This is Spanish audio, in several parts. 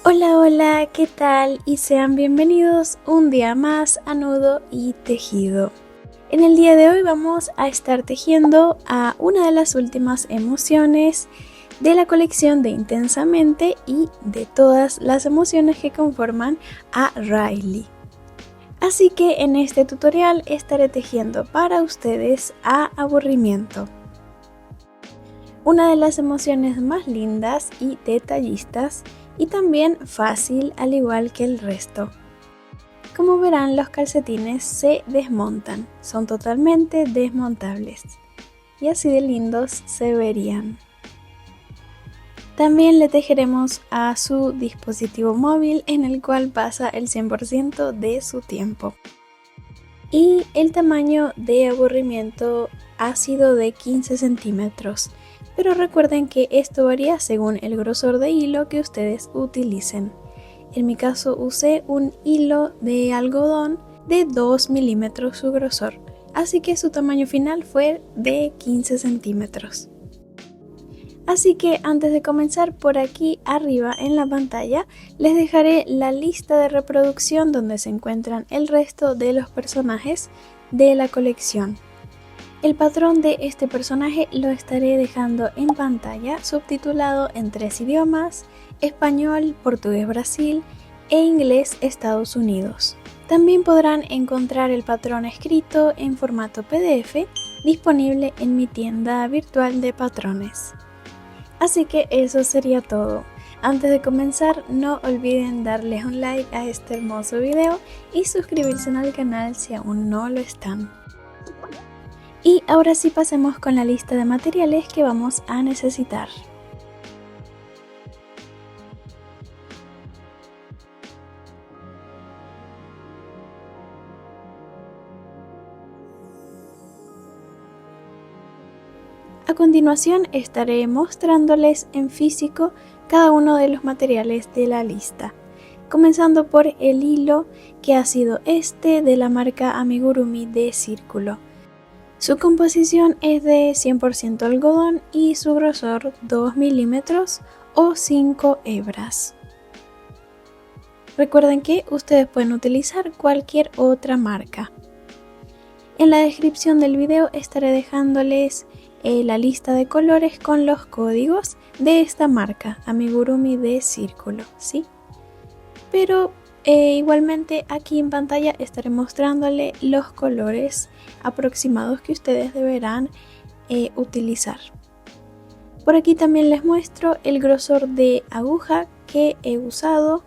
Hola, hola, ¿qué tal? Y sean bienvenidos un día más a Nudo y Tejido. En el día de hoy vamos a estar tejiendo a una de las últimas emociones de la colección de Intensamente y de todas las emociones que conforman a Riley. Así que en este tutorial estaré tejiendo para ustedes a Aburrimiento. Una de las emociones más lindas y detallistas y también fácil al igual que el resto. Como verán, los calcetines se desmontan, son totalmente desmontables y así de lindos se verían. También le tejeremos a su dispositivo móvil en el cual pasa el 100% de su tiempo. Y el tamaño de Aburrimiento ha sido de 15 centímetros, pero recuerden que esto varía según el grosor de hilo que ustedes utilicen. En mi caso usé un hilo de algodón de 2 milímetros su grosor, así que su tamaño final fue de 15 centímetros. Así que antes de comenzar, por aquí arriba en la pantalla les dejaré la lista de reproducción donde se encuentran el resto de los personajes de la colección. El patrón de este personaje lo estaré dejando en pantalla subtitulado en 3 idiomas: español, portugués Brasil e inglés Estados Unidos. También podrán encontrar el patrón escrito en formato PDF disponible en mi tienda virtual de patrones. Así que eso sería todo. Antes de comenzar, no olviden darle un like a este hermoso video y suscribirse al canal si aún no lo están. Y ahora sí pasemos con la lista de materiales que vamos a necesitar. A continuación estaré mostrándoles en físico cada uno de los materiales de la lista, comenzando por el hilo, que ha sido este de la marca Amigurumi de círculo. Su composición es de 100% algodón y su grosor 2 milímetros o 5 hebras. Recuerden que ustedes pueden utilizar cualquier otra marca. En la descripción del video estaré dejándoles la lista de colores con los códigos de esta marca, Amigurumi de círculo, ¿sí? Pero igualmente aquí en pantalla estaré mostrándole los colores aproximados que ustedes deberán utilizar. Por aquí también les muestro el grosor de aguja que he usado,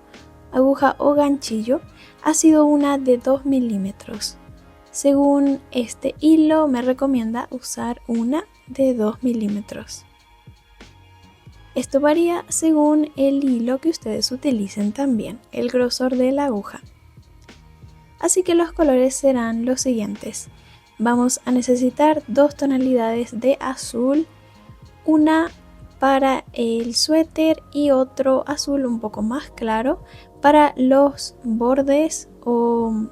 aguja o ganchillo, ha sido una de 2 milímetros. Según este hilo me recomienda usar una de 2 milímetros. Esto varía según el hilo que ustedes utilicen también, el grosor de la aguja. Así que los colores serán los siguientes. Vamos a necesitar 2 tonalidades de azul, una para el suéter y otro azul un poco más claro para los bordes o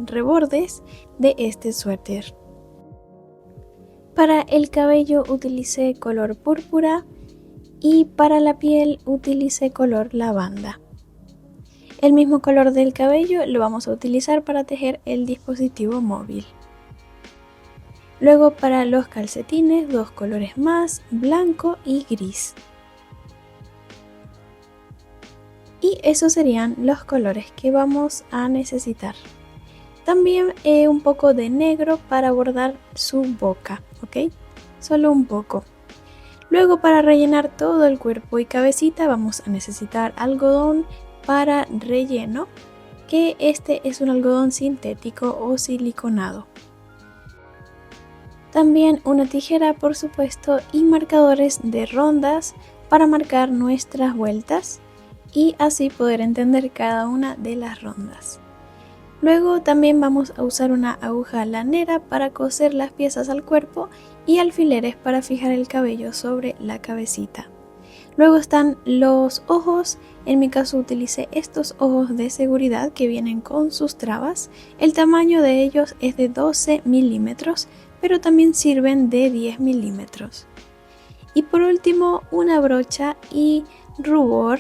rebordes de este suéter. Para el cabello utilicé color púrpura y para la piel utilicé color lavanda. El mismo color del cabello lo vamos a utilizar para tejer el dispositivo móvil. Luego para los calcetines, 2 colores más, blanco y gris. Y esos serían los colores que vamos a necesitar. También un poco de negro para bordar su boca, ¿ok? Solo un poco. Luego, para rellenar todo el cuerpo y cabecita vamos a necesitar algodón para relleno, que este es un algodón sintético o siliconado. También una tijera, por supuesto, y marcadores de rondas para marcar nuestras vueltas y así poder entender cada una de las rondas. Luego también vamos a usar una aguja lanera para coser las piezas al cuerpo y alfileres para fijar el cabello sobre la cabecita. Luego están los ojos, en mi caso utilicé estos ojos de seguridad que vienen con sus trabas. El tamaño de ellos es de 12 milímetros, pero también sirven de 10 milímetros. Y por último una brocha y rubor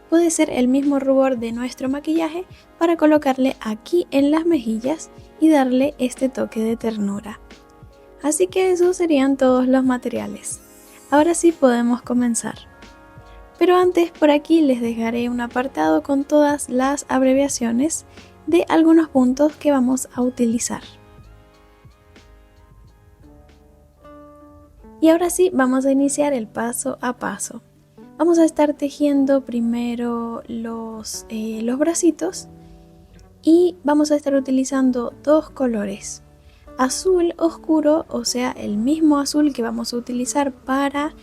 puede ser el mismo rubor de nuestro maquillaje para colocarle aquí en las mejillas y darle este toque de ternura. Así que esos serían todos los materiales. Ahora sí podemos comenzar. Pero antes, por aquí les dejaré un apartado con todas las abreviaciones de algunos puntos que vamos a utilizar. Y ahora sí vamos a iniciar el paso a paso. Vamos a estar tejiendo primero los bracitos y vamos a estar utilizando dos colores. Azul oscuro, o sea, el mismo azul que vamos a utilizar para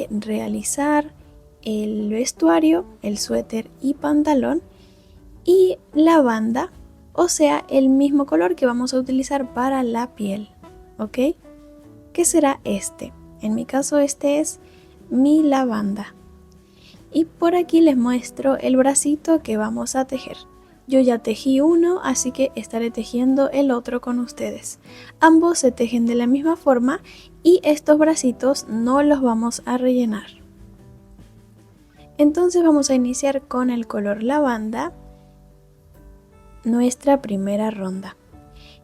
realizar el vestuario, el suéter y pantalón, y lavanda, o sea, el mismo color que vamos a utilizar para la piel, ¿ok? ¿Qué será este? En mi caso este es mi lavanda. Y por aquí les muestro el bracito que vamos a tejer. Yo ya tejí uno, así que estaré tejiendo el otro con ustedes. Ambos se tejen de la misma forma y estos bracitos no los vamos a rellenar. Entonces vamos a iniciar con el color lavanda, nuestra primera ronda.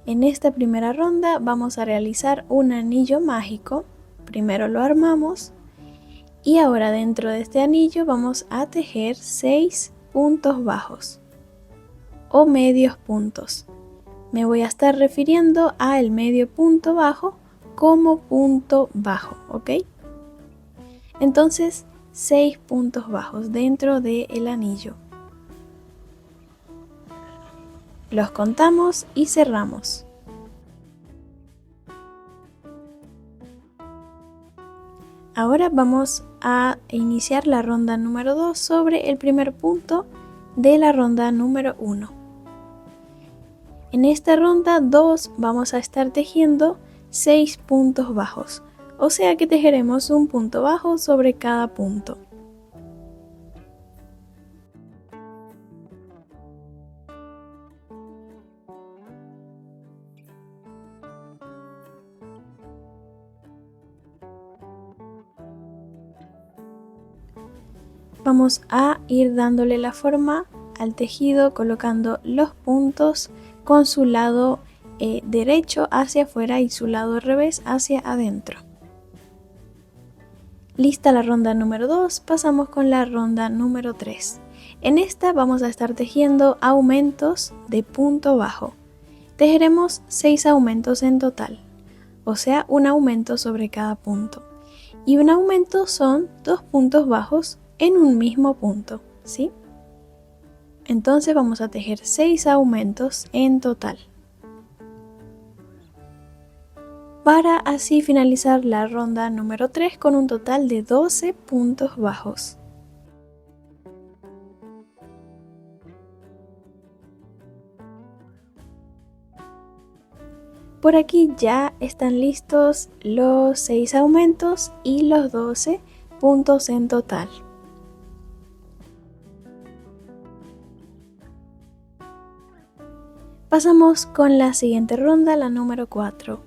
En esta primera ronda vamos a realizar un anillo mágico. Primero lo armamos y ahora dentro de este anillo vamos a tejer 6 puntos bajos o medios puntos. Me voy a estar refiriendo al medio punto bajo como punto bajo, ¿ok? Entonces 6 puntos bajos dentro del anillo. Los contamos y cerramos. Ahora vamos a iniciar la ronda número 2 sobre el primer punto de la ronda número 1. En esta ronda 2 vamos a estar tejiendo 6 puntos bajos, o sea que tejeremos un punto bajo sobre cada punto. Vamos a ir dándole la forma al tejido colocando los puntos con su lado derecho hacia afuera y su lado revés hacia adentro. Lista la ronda número 2, pasamos con la ronda número 3. En esta vamos a estar tejiendo aumentos de punto bajo. Tejeremos 6 aumentos en total, o sea, un aumento sobre cada punto. Y un aumento son 2 puntos bajos en un mismo punto, ¿sí? Entonces vamos a tejer 6 aumentos en total, para así finalizar la ronda número 3 con un total de 12 puntos bajos. Por aquí ya están listos los 6 aumentos y los 12 puntos en total. Pasamos con la siguiente ronda, la número 4.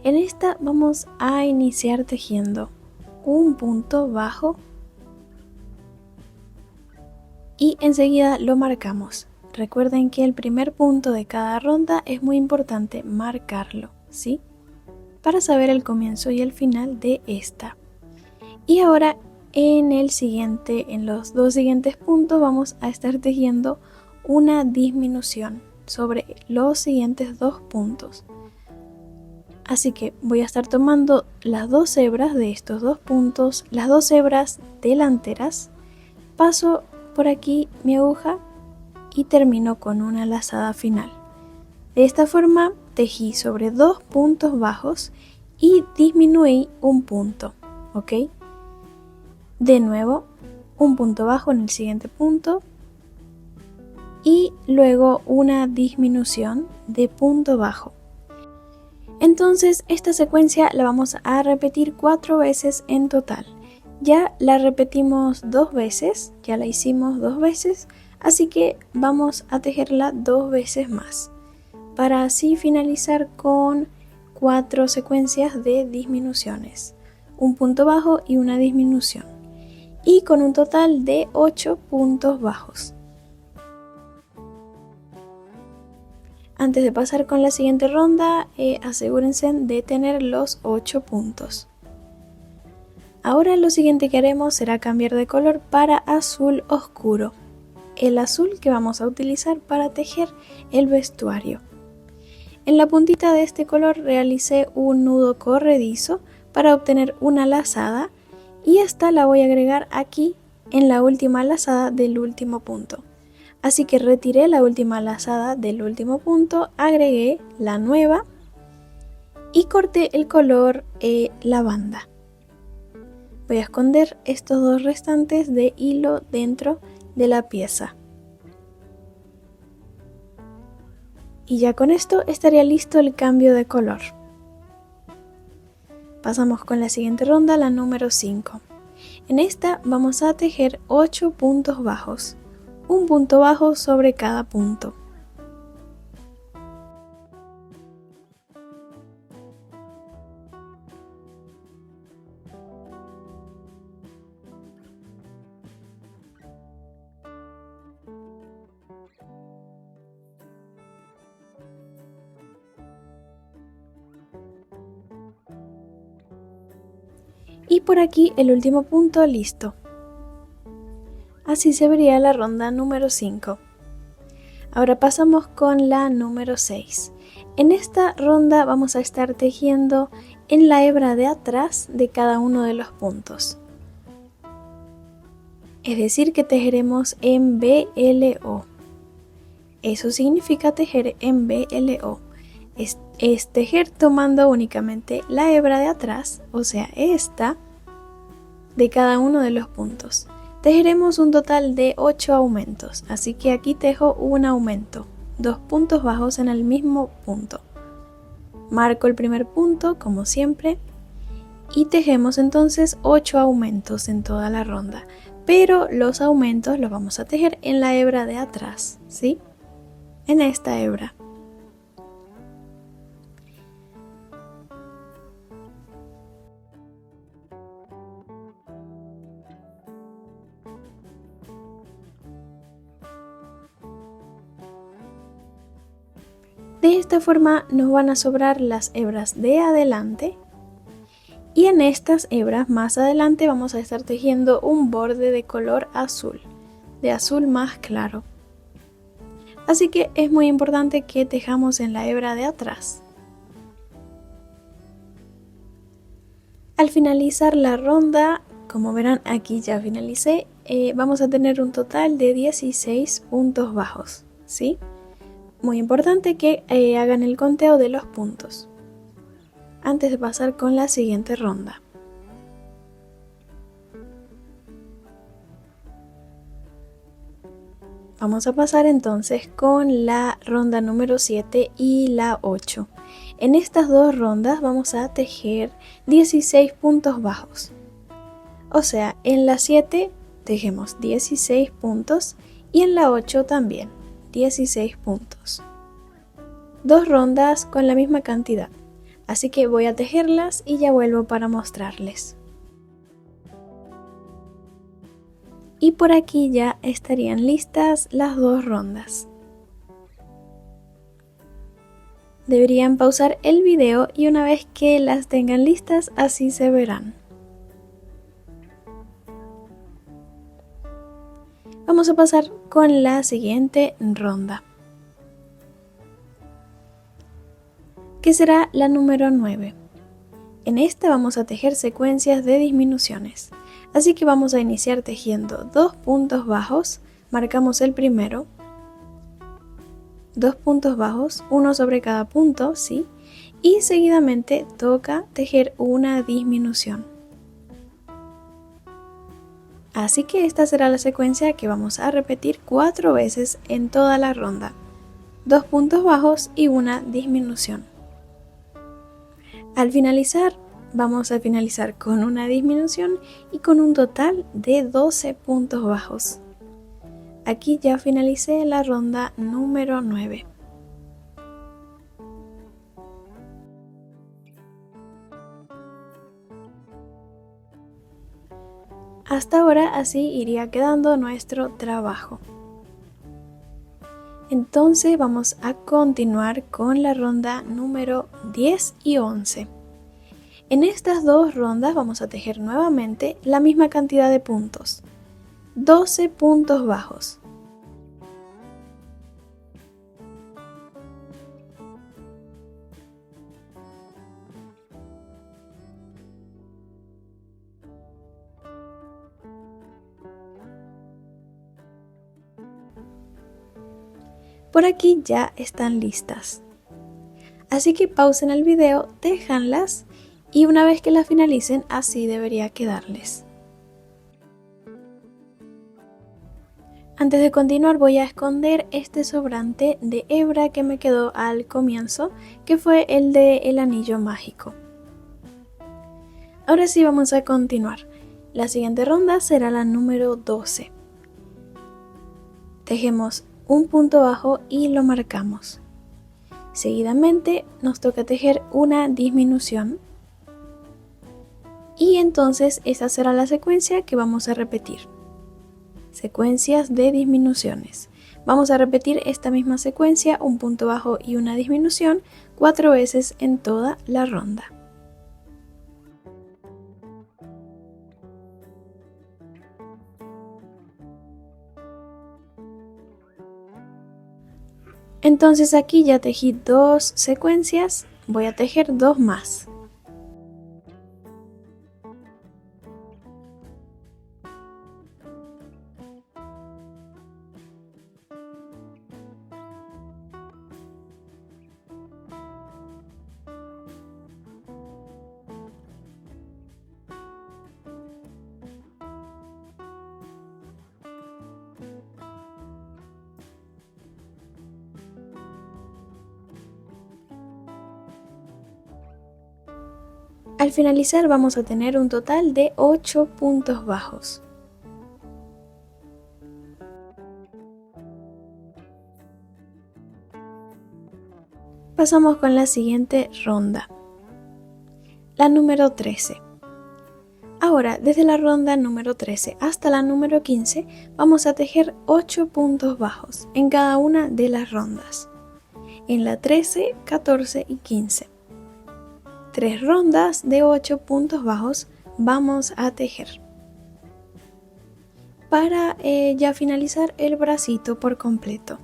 En esta vamos a iniciar tejiendo un punto bajo y enseguida lo marcamos. Recuerden que el primer punto de cada ronda es muy importante marcarlo, ¿sí? Para saber el comienzo y el final de esta. Y ahora en los 2 siguientes puntos vamos a estar tejiendo una disminución sobre los siguientes 2 puntos. Así que voy a estar tomando las 2 hebras de estos 2 puntos, las 2 hebras delanteras, paso por aquí mi aguja y termino con una lazada final. De esta forma tejí sobre 2 puntos bajos y disminuí un punto, ¿ok? De nuevo, un punto bajo en el siguiente punto y luego una disminución de punto bajo. Entonces esta secuencia la vamos a repetir 4 veces en total. Ya la repetimos 2 veces, ya la hicimos 2 veces, así que vamos a tejerla 2 veces más, para así finalizar con 4 secuencias de disminuciones, un punto bajo y una disminución. y con un total de 8 puntos bajos. Antes de pasar con la siguiente ronda, asegúrense de tener los 8 puntos. Ahora lo siguiente que haremos será cambiar de color para azul oscuro, el azul que vamos a utilizar para tejer el vestuario. En la puntita de este color realicé un nudo corredizo para obtener una lazada y esta la voy a agregar aquí en la última lazada del último punto. Así que retiré la última lazada del último punto, agregué la nueva y corté el color lavanda. Voy a esconder estos dos restantes de hilo dentro de la pieza. Y ya con esto estaría listo el cambio de color. Pasamos con la siguiente ronda, la número 5. En esta vamos a tejer 8 puntos bajos, un punto bajo sobre cada punto. Y por aquí el último punto listo. Así se vería la ronda número 5. Ahora pasamos con la número 6. En esta ronda vamos a estar tejiendo en la hebra de atrás de cada uno de los puntos. Es decir que tejeremos en BLO. Eso significa tejer en BLO. Es tejer tomando únicamente la hebra de atrás, o sea esta, de cada uno de los puntos. Tejeremos un total de 8 aumentos, así que aquí tejo un aumento, 2 puntos bajos en el mismo punto. Marco el primer punto como siempre y tejemos entonces 8 aumentos en toda la ronda, pero los aumentos los vamos a tejer en la hebra de atrás, ¿sí? En esta hebra. De esta forma nos van a sobrar las hebras de adelante y en estas hebras más adelante vamos a estar tejiendo un borde de color azul, de azul más claro. Así que es muy importante que tejamos en la hebra de atrás. Al finalizar la ronda, como verán aquí ya finalicé, vamos a tener un total de 16 puntos bajos, ¿sí? Muy importante que hagan el conteo de los puntos antes de pasar con la siguiente ronda. Vamos a pasar entonces con la ronda número 7 y la 8. En estas dos rondas vamos a tejer 16 puntos bajos. O sea, en la 7 tejemos 16 puntos y en la 8 también 16 puntos. Dos rondas con la misma cantidad. Así que voy a tejerlas y ya vuelvo para mostrarles. Y por aquí ya estarían listas las dos rondas. Deberían pausar el video y una vez que las tengan listas así se verán. Vamos a pasar con la siguiente ronda, que será la número 9. En esta vamos a tejer secuencias de disminuciones, así que vamos a iniciar tejiendo 2 puntos bajos, marcamos el primero, 2 puntos bajos, uno sobre cada punto, ¿sí? Y seguidamente toca tejer una disminución. Así que esta será la secuencia que vamos a repetir 4 veces en toda la ronda. 2 puntos bajos y una disminución. Al finalizar, vamos a finalizar con una disminución y con un total de 12 puntos bajos. Aquí ya finalicé la ronda número 9. Hasta ahora así iría quedando nuestro trabajo. Entonces vamos a continuar con la ronda número 10 y 11. En estas dos rondas vamos a tejer nuevamente la misma cantidad de puntos, 12 puntos bajos. Por aquí ya están listas. Así que pausen el video, téjanlas y una vez que las finalicen así debería quedarles. Antes de continuar voy a esconder este sobrante de hebra que me quedó al comienzo, que fue el del anillo mágico. Ahora sí vamos a continuar. La siguiente ronda será la número 12. Tejemos un punto bajo y lo marcamos. Seguidamente nos toca tejer una disminución. Y entonces esa será la secuencia que vamos a repetir. Secuencias de disminuciones. Vamos a repetir esta misma secuencia, un punto bajo y una disminución, 4 veces en toda la ronda. Entonces aquí ya tejí 2 secuencias, voy a tejer 2 más. Al finalizar vamos a tener un total de 8 puntos bajos. Pasamos con la siguiente ronda, la número 13. Ahora, desde la ronda número 13 hasta la número 15, vamos a tejer 8 puntos bajos en cada una de las rondas. En la 13, 14 y 15. 3 rondas de 8 puntos bajos vamos a tejer. Para ya finalizar el bracito por completo.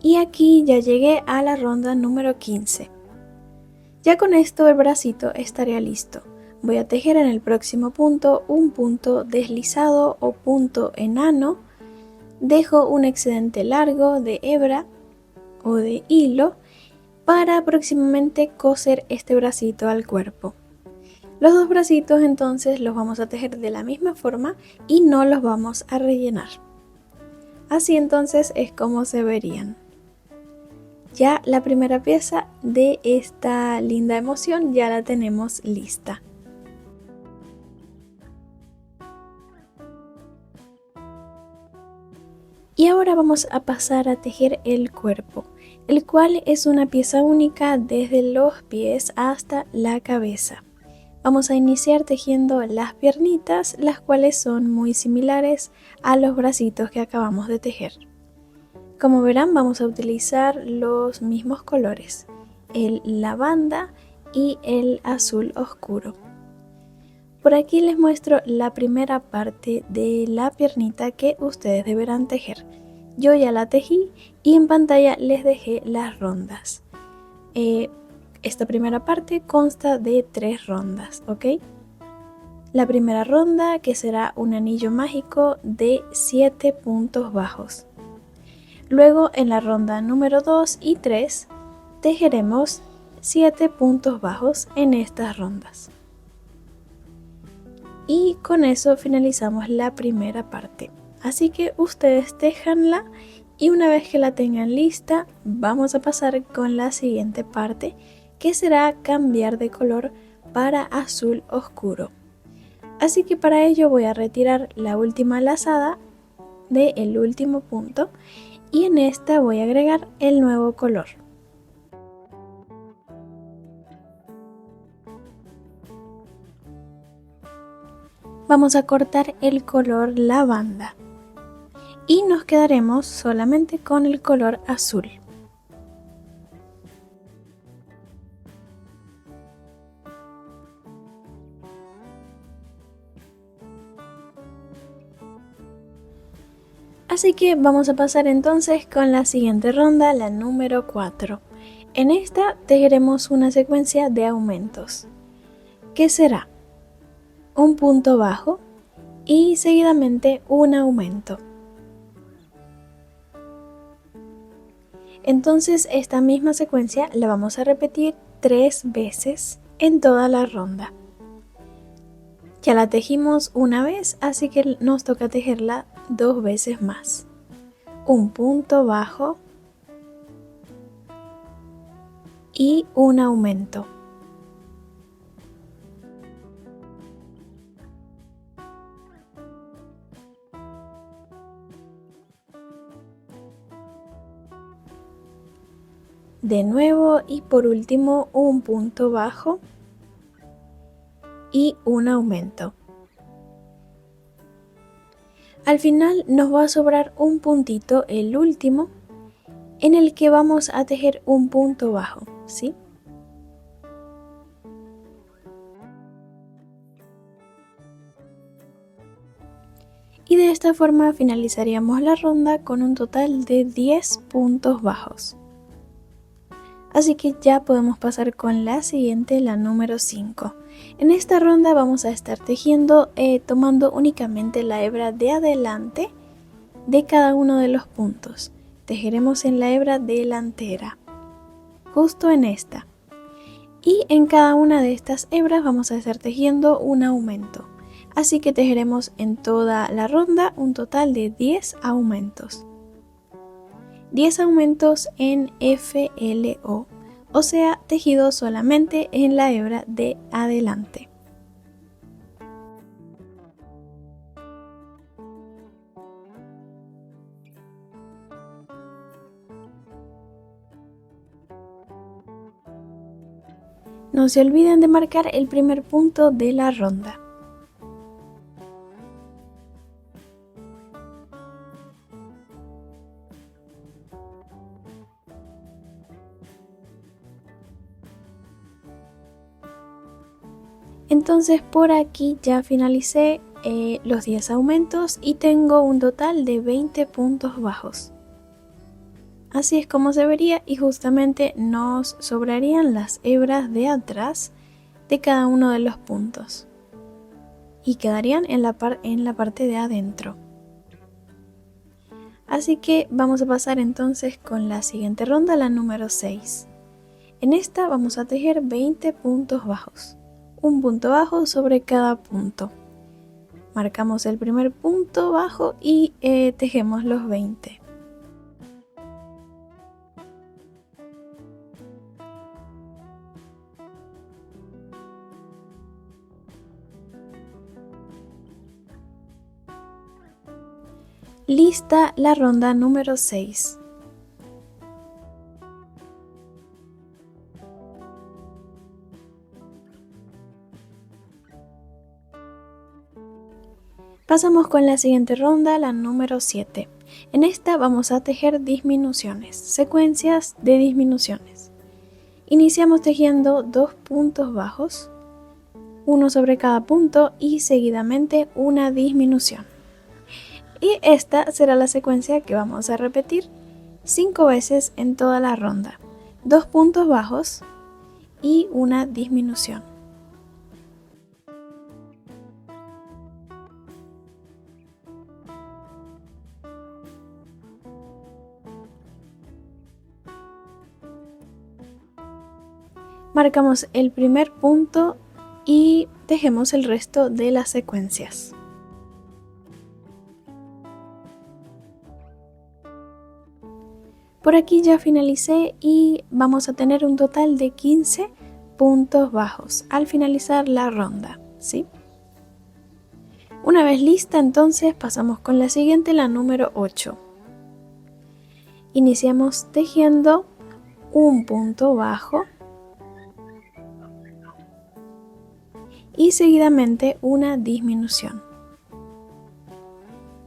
Y aquí ya llegué a la ronda número 15. Ya con esto el bracito estaría listo. Voy a tejer en el próximo punto un punto deslizado o punto enano. Dejo un excedente largo de hebra o de hilo para próximamente coser este bracito al cuerpo. Los dos bracitos entonces los vamos a tejer de la misma forma y no los vamos a rellenar. Así entonces es como se verían. Ya la primera pieza de esta linda emoción ya la tenemos lista. Y ahora vamos a pasar a tejer el cuerpo, el cual es una pieza única desde los pies hasta la cabeza. Vamos a iniciar tejiendo las piernitas, las cuales son muy similares a los bracitos que acabamos de tejer. Como verán, vamos a utilizar los mismos colores, el lavanda y el azul oscuro. Por aquí les muestro la primera parte de la piernita que ustedes deberán tejer. Yo ya la tejí y en pantalla les dejé las rondas. Esta primera parte consta de 3 rondas, ¿ok? La primera ronda que será un anillo mágico de 7 puntos bajos. Luego en la ronda número 2 y 3 tejeremos 7 puntos bajos en estas rondas. Y con eso finalizamos la primera parte. Así que ustedes tejanla y una vez que la tengan lista, vamos a pasar con la siguiente parte, que será cambiar de color para azul oscuro. Así que para ello voy a retirar la última lazada del último punto y en esta voy a agregar el nuevo color. vamos a cortar el color lavanda y nos quedaremos solamente con el color azul. Así que vamos a pasar entonces con la siguiente ronda, la número 4. En esta tejeremos una secuencia de aumentos, que será un punto bajo y seguidamente un aumento. Entonces esta misma secuencia la vamos a repetir 3 veces en toda la ronda. Ya la tejimos una vez, así que nos toca tejerla 2 veces más. Un punto bajo y un aumento. De nuevo y por último un punto bajo y un aumento. Al final nos va a sobrar un puntito, el último, en el que vamos a tejer un punto bajo, ¿sí? Y de esta forma finalizaríamos la ronda con un total de 10 puntos bajos. Así que ya podemos pasar con la siguiente, la número 5. En esta ronda vamos a estar tejiendo tomando únicamente la hebra de adelante de cada uno de los puntos. Tejeremos en la hebra delantera, justo en esta. Y en cada una de estas hebras vamos a estar tejiendo un aumento. Así que tejeremos en toda la ronda un total de 10 aumentos. 10 aumentos en FLO, o sea, tejido solamente en la hebra de adelante. No se olviden de marcar el primer punto de la ronda. Entonces por aquí ya finalicé los 10 aumentos y tengo un total de 20 puntos bajos. Así es como se vería y justamente nos sobrarían las hebras de atrás de cada uno de los puntos y quedarían en la parte de adentro. Así que vamos a pasar entonces con la siguiente ronda, la número 6. En esta vamos a tejer 20 puntos bajos. Un punto bajo sobre cada punto. Marcamos el primer punto bajo y tejemos los 20. Lista la ronda número 6. Pasamos con la siguiente ronda, la número 7. En esta vamos a tejer disminuciones, secuencias de disminuciones. Iniciamos tejiendo 2 puntos bajos, uno sobre cada punto y seguidamente una disminución. Y esta será la secuencia que vamos a repetir 5 veces en toda la ronda. 2 puntos bajos y una disminución. Marcamos el primer punto y tejemos el resto de las secuencias. Por aquí ya finalicé y vamos a tener un total de 15 puntos bajos al finalizar la ronda, ¿sí? Una vez lista, entonces pasamos con la siguiente, la número 8. Iniciamos tejiendo un punto bajo y seguidamente una disminución.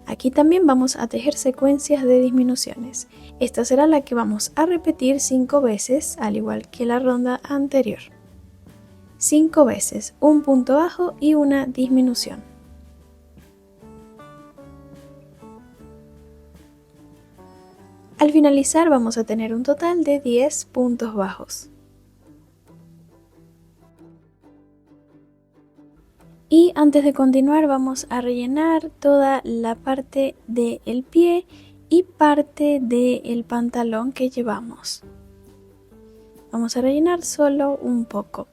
Aquí también vamos a tejer secuencias de disminuciones. Esta será la que vamos a repetir 5 veces, al igual que la ronda anterior. 5 veces, un punto bajo y una disminución. Al finalizar vamos a tener un total de 10 puntos bajos. Y antes de continuar vamos a rellenar toda la parte del pie y parte del pantalón que llevamos. Vamos a rellenar solo un poco.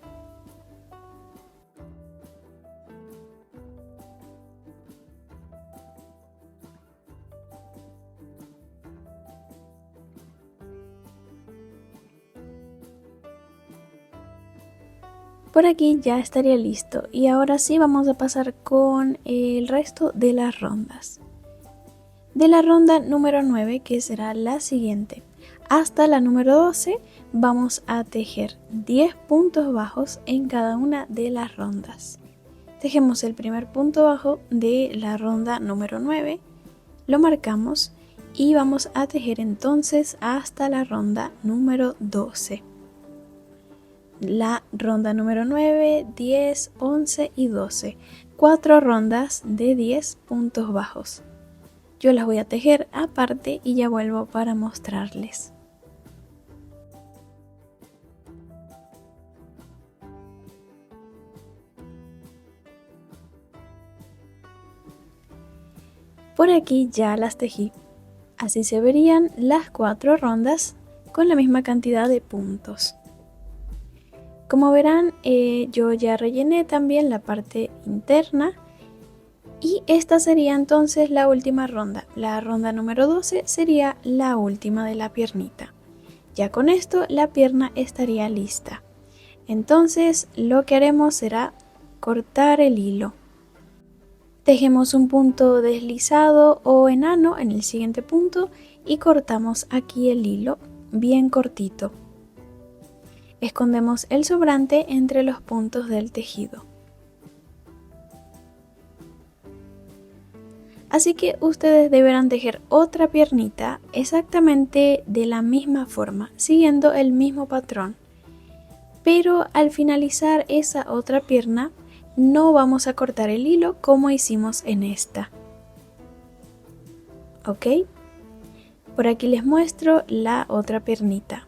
Por aquí ya estaría listo y ahora sí vamos a pasar con el resto de las rondas. De la ronda número 9, que será la siguiente, hasta la número 12 vamos a tejer 10 puntos bajos en cada una de las rondas. Tejemos el primer punto bajo de la ronda número 9, lo marcamos y vamos a tejer entonces hasta la ronda número 12. La ronda número 9, 10, 11 y 12. 4 rondas de 10 puntos bajos. Yo las voy a tejer aparte y ya vuelvo para mostrarles. Por aquí ya las tejí. Así se verían las 4 rondas con la misma cantidad de puntos. Como verán, yo ya rellené también la parte interna y esta sería entonces la última ronda. La ronda número 12 sería la última de la piernita. Ya con esto la pierna estaría lista. Entonces lo que haremos será cortar el hilo. Tejemos un punto deslizado o enano en el siguiente punto y cortamos aquí el hilo bien cortito. Escondemos el sobrante entre los puntos del tejido. Así que ustedes deberán tejer otra piernita exactamente de la misma forma, siguiendo el mismo patrón. Pero al finalizar esa otra pierna, no vamos a cortar el hilo como hicimos en esta. ¿Ok? Por aquí les muestro la otra piernita.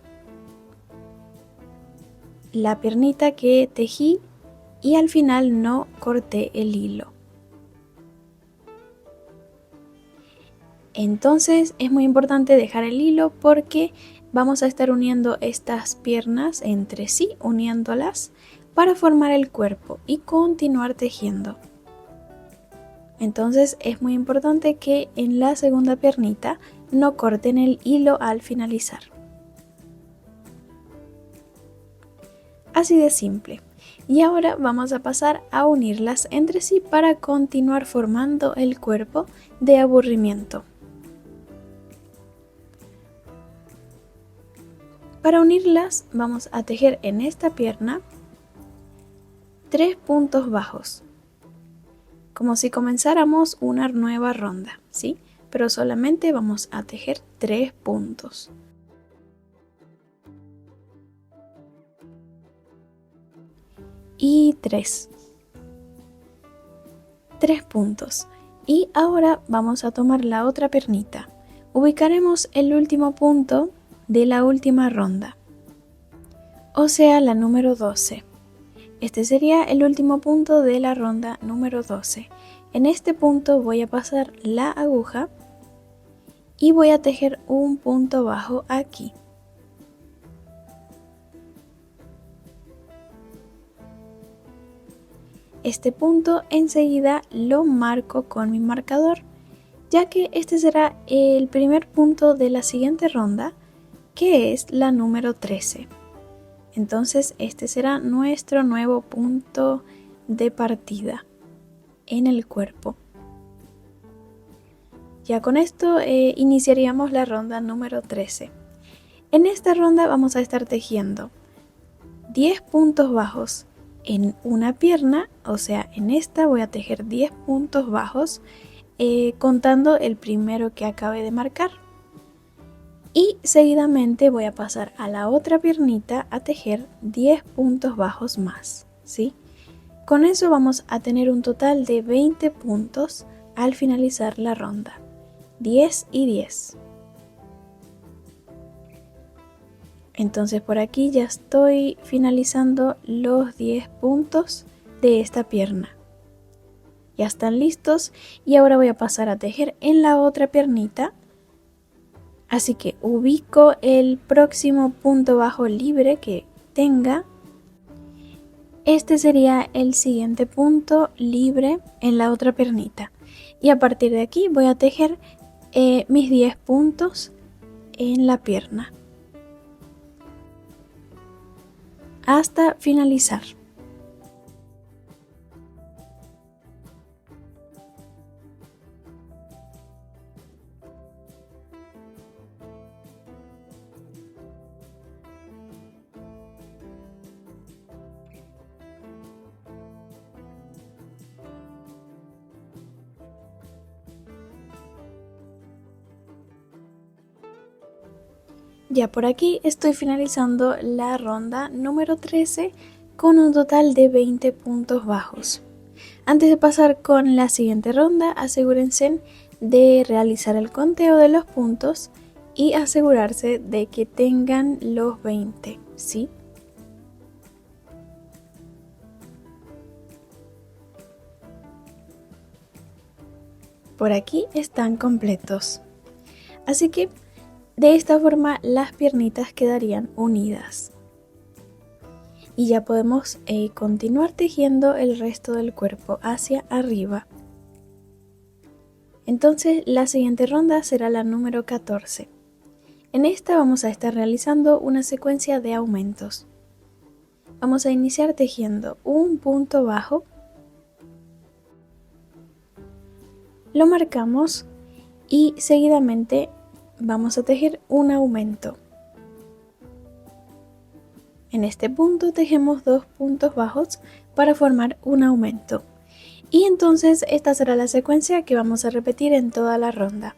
La piernita que tejí y al final no corté el hilo. Entonces es muy importante dejar el hilo porque vamos a estar uniendo estas piernas entre sí, uniéndolas para formar el cuerpo y continuar tejiendo. Entonces es muy importante que en la segunda piernita no corten el hilo al finalizar. Así de simple. Y ahora vamos a pasar a unirlas entre sí para continuar formando el cuerpo de aburrimiento. Para unirlas vamos a tejer en esta pierna 3 puntos bajos, como si comenzáramos una nueva ronda, ¿sí? Pero solamente vamos a tejer 3 puntos. Y 3 puntos. Y ahora vamos a tomar la otra piernita. Ubicaremos el último punto de la última ronda, o sea la número 12. Este sería el último punto de la ronda número 12. En este punto voy a pasar la aguja y voy a tejer un punto bajo aquí. Este punto enseguida lo marco con mi marcador, ya que este será el primer punto de la siguiente ronda, que es la número 13. Entonces este será nuestro nuevo punto de partida en el cuerpo. Ya con esto iniciaríamos la ronda número 13. En esta ronda vamos a estar tejiendo 10 puntos bajos en una pierna o sea, en esta voy a tejer 10 puntos bajos, contando el primero que acabé de marcar. Y seguidamente voy a pasar a la otra piernita a tejer 10 puntos bajos más, ¿sí? Con eso vamos a tener un total de 20 puntos al finalizar la ronda. 10 y 10. Entonces por aquí ya estoy finalizando los 10 puntos de esta pierna. Ya están listos y ahora voy a pasar a tejer en la otra piernita. Así que ubico el próximo punto bajo libre que tenga. Este sería el siguiente punto libre en la otra piernita. Y a partir de aquí voy a tejer mis 10 puntos en la pierna hasta finalizar. Ya por aquí estoy finalizando la ronda número 13 con un total de 20 puntos bajos. Antes de pasar con la siguiente ronda, asegúrense de realizar el conteo de los puntos y asegurarse de que tengan los 20, ¿sí? Por aquí están completos. Así que de esta forma las piernitas quedarían unidas. Y ya podemos continuar tejiendo el resto del cuerpo hacia arriba. Entonces la siguiente ronda será la número 14. En esta vamos a estar realizando una secuencia de aumentos. Vamos a iniciar tejiendo un punto bajo. Lo marcamos y seguidamente vamos a tejer un aumento. En este punto tejemos 2 puntos bajos para formar un aumento. Y entonces esta será la secuencia que vamos a repetir en toda la ronda.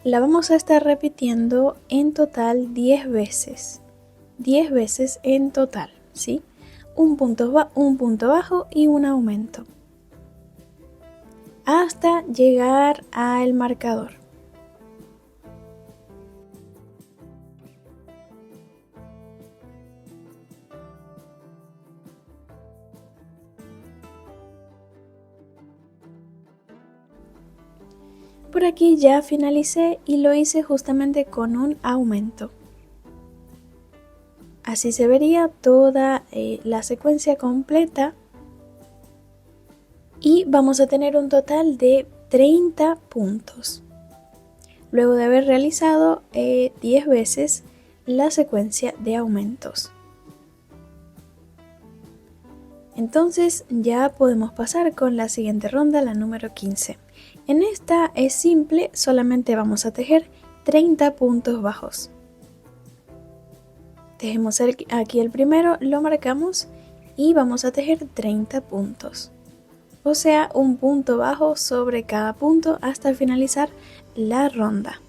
La vamos a estar repitiendo en total 10 veces. 10 veces en total, ¿sí? Un punto bajo y un aumento. Hasta llegar al marcador. Por aquí ya finalicé y lo hice justamente con un aumento. Así se vería toda la secuencia completa. Y vamos a tener un total de 30 puntos. Luego de haber realizado 10 veces la secuencia de aumentos. Entonces ya podemos pasar con la siguiente ronda, la número 15. En esta es simple, solamente vamos a tejer 30 puntos bajos. Tejemos aquí el primero, lo marcamos y vamos a tejer 30 puntos. O sea, un punto bajo sobre cada punto hasta finalizar la ronda.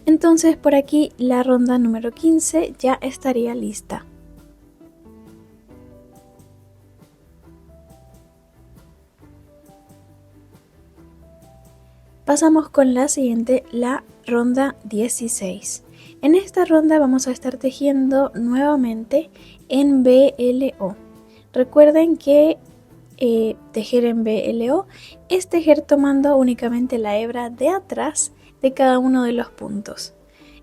Entonces por aquí la ronda número 15 ya estaría lista. Pasamos con la siguiente, la ronda 16. En esta ronda vamos a estar tejiendo nuevamente en BLO. Recuerden que tejer en BLO es tejer tomando únicamente la hebra de atrás de cada uno de los puntos.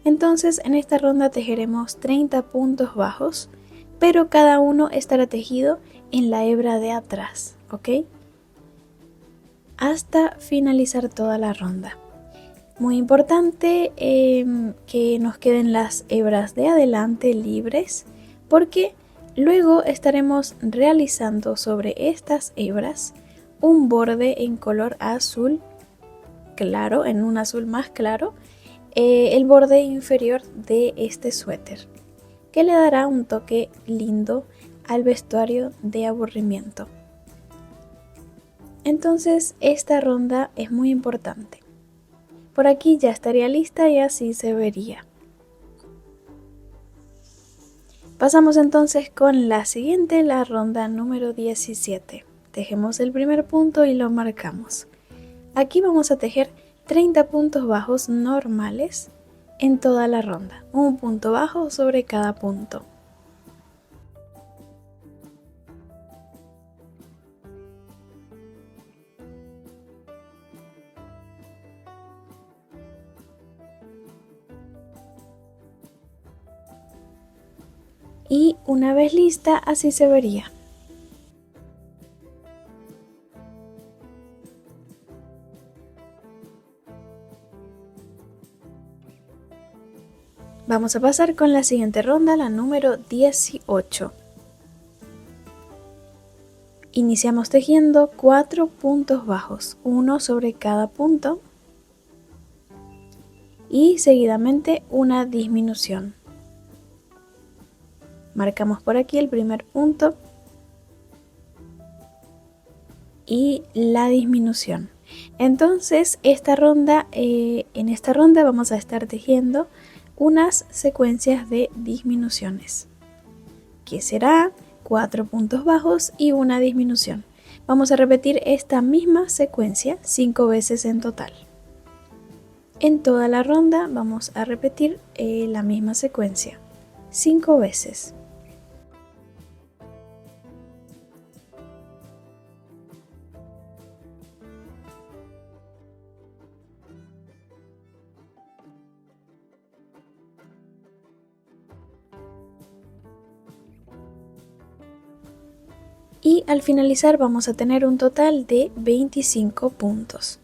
Entonces en esta ronda tejeremos 30 puntos bajos, pero cada uno estará tejido en la hebra de atrás, ¿ok? Hasta finalizar toda la ronda. Muy importante que nos queden las hebras de adelante libres, porque luego estaremos realizando sobre estas hebras un borde en color azul claro, en un azul más claro, el borde inferior de este suéter, que le dará un toque lindo al vestuario de aburrimiento. Entonces esta ronda es muy importante. Por aquí ya estaría lista y así se vería. Pasamos entonces con la siguiente, la ronda número 17. Tejemos el primer punto y lo marcamos. Aquí vamos a tejer 30 puntos bajos normales en toda la ronda, un punto bajo sobre cada punto. Y una vez lista, así se vería. Vamos a pasar con la siguiente ronda, la número 18. Iniciamos tejiendo 4 puntos bajos, uno sobre cada punto y seguidamente una disminución. Marcamos por aquí el primer punto y la disminución. Entonces en esta ronda vamos a estar tejiendo unas secuencias de disminuciones, que será 4 puntos bajos y una disminución. Vamos a repetir esta misma secuencia 5 veces en total. En toda la ronda vamos a repetir la misma secuencia 5 veces. Y al finalizar vamos a tener un total de 25 puntos.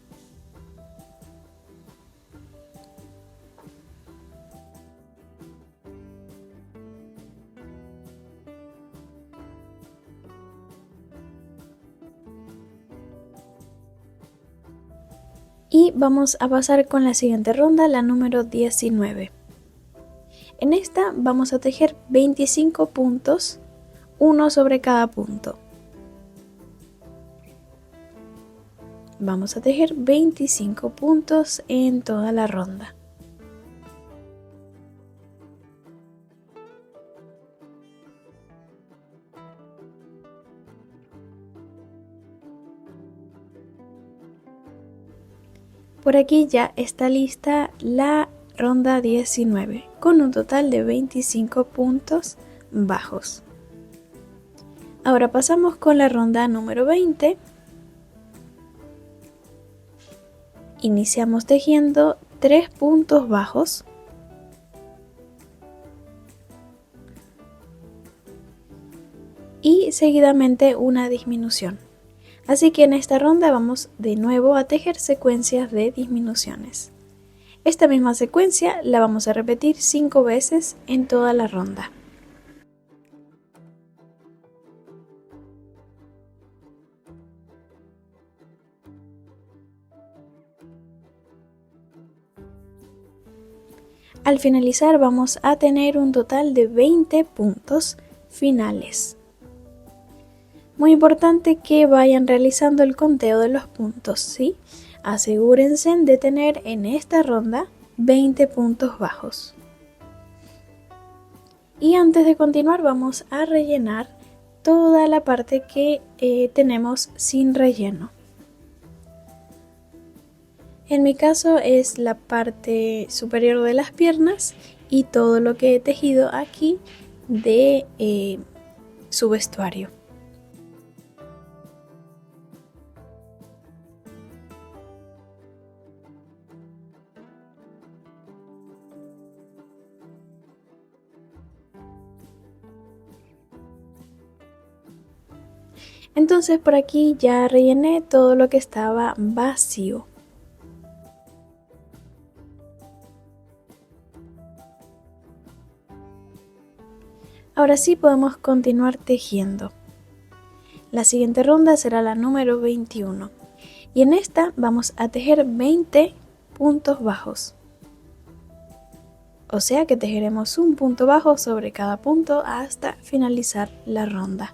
Y vamos a pasar con la siguiente ronda, la número 19. En esta vamos a tejer 25 puntos, uno sobre cada punto. Vamos a tejer 25 puntos en toda la ronda. Por aquí ya está lista la ronda 19 con un total de 25 puntos bajos. Ahora pasamos con la ronda número 20. Iniciamos tejiendo 3 puntos bajos y seguidamente una disminución. Así que en esta ronda vamos de nuevo a tejer secuencias de disminuciones. Esta misma secuencia la vamos a repetir 5 veces en toda la ronda. Al finalizar vamos a tener un total de 20 puntos finales. Muy importante que vayan realizando el conteo de los puntos, ¿sí? Asegúrense de tener en esta ronda 20 puntos bajos. Y antes de continuar vamos a rellenar toda la parte que tenemos sin relleno. En mi caso es la parte superior de las piernas y todo lo que he tejido aquí de su vestuario. Entonces por aquí ya rellené todo lo que estaba vacío. Ahora sí podemos continuar tejiendo. La siguiente ronda será la número 21 y en esta vamos a tejer 20 puntos bajos. O sea que tejeremos un punto bajo sobre cada punto hasta finalizar la ronda.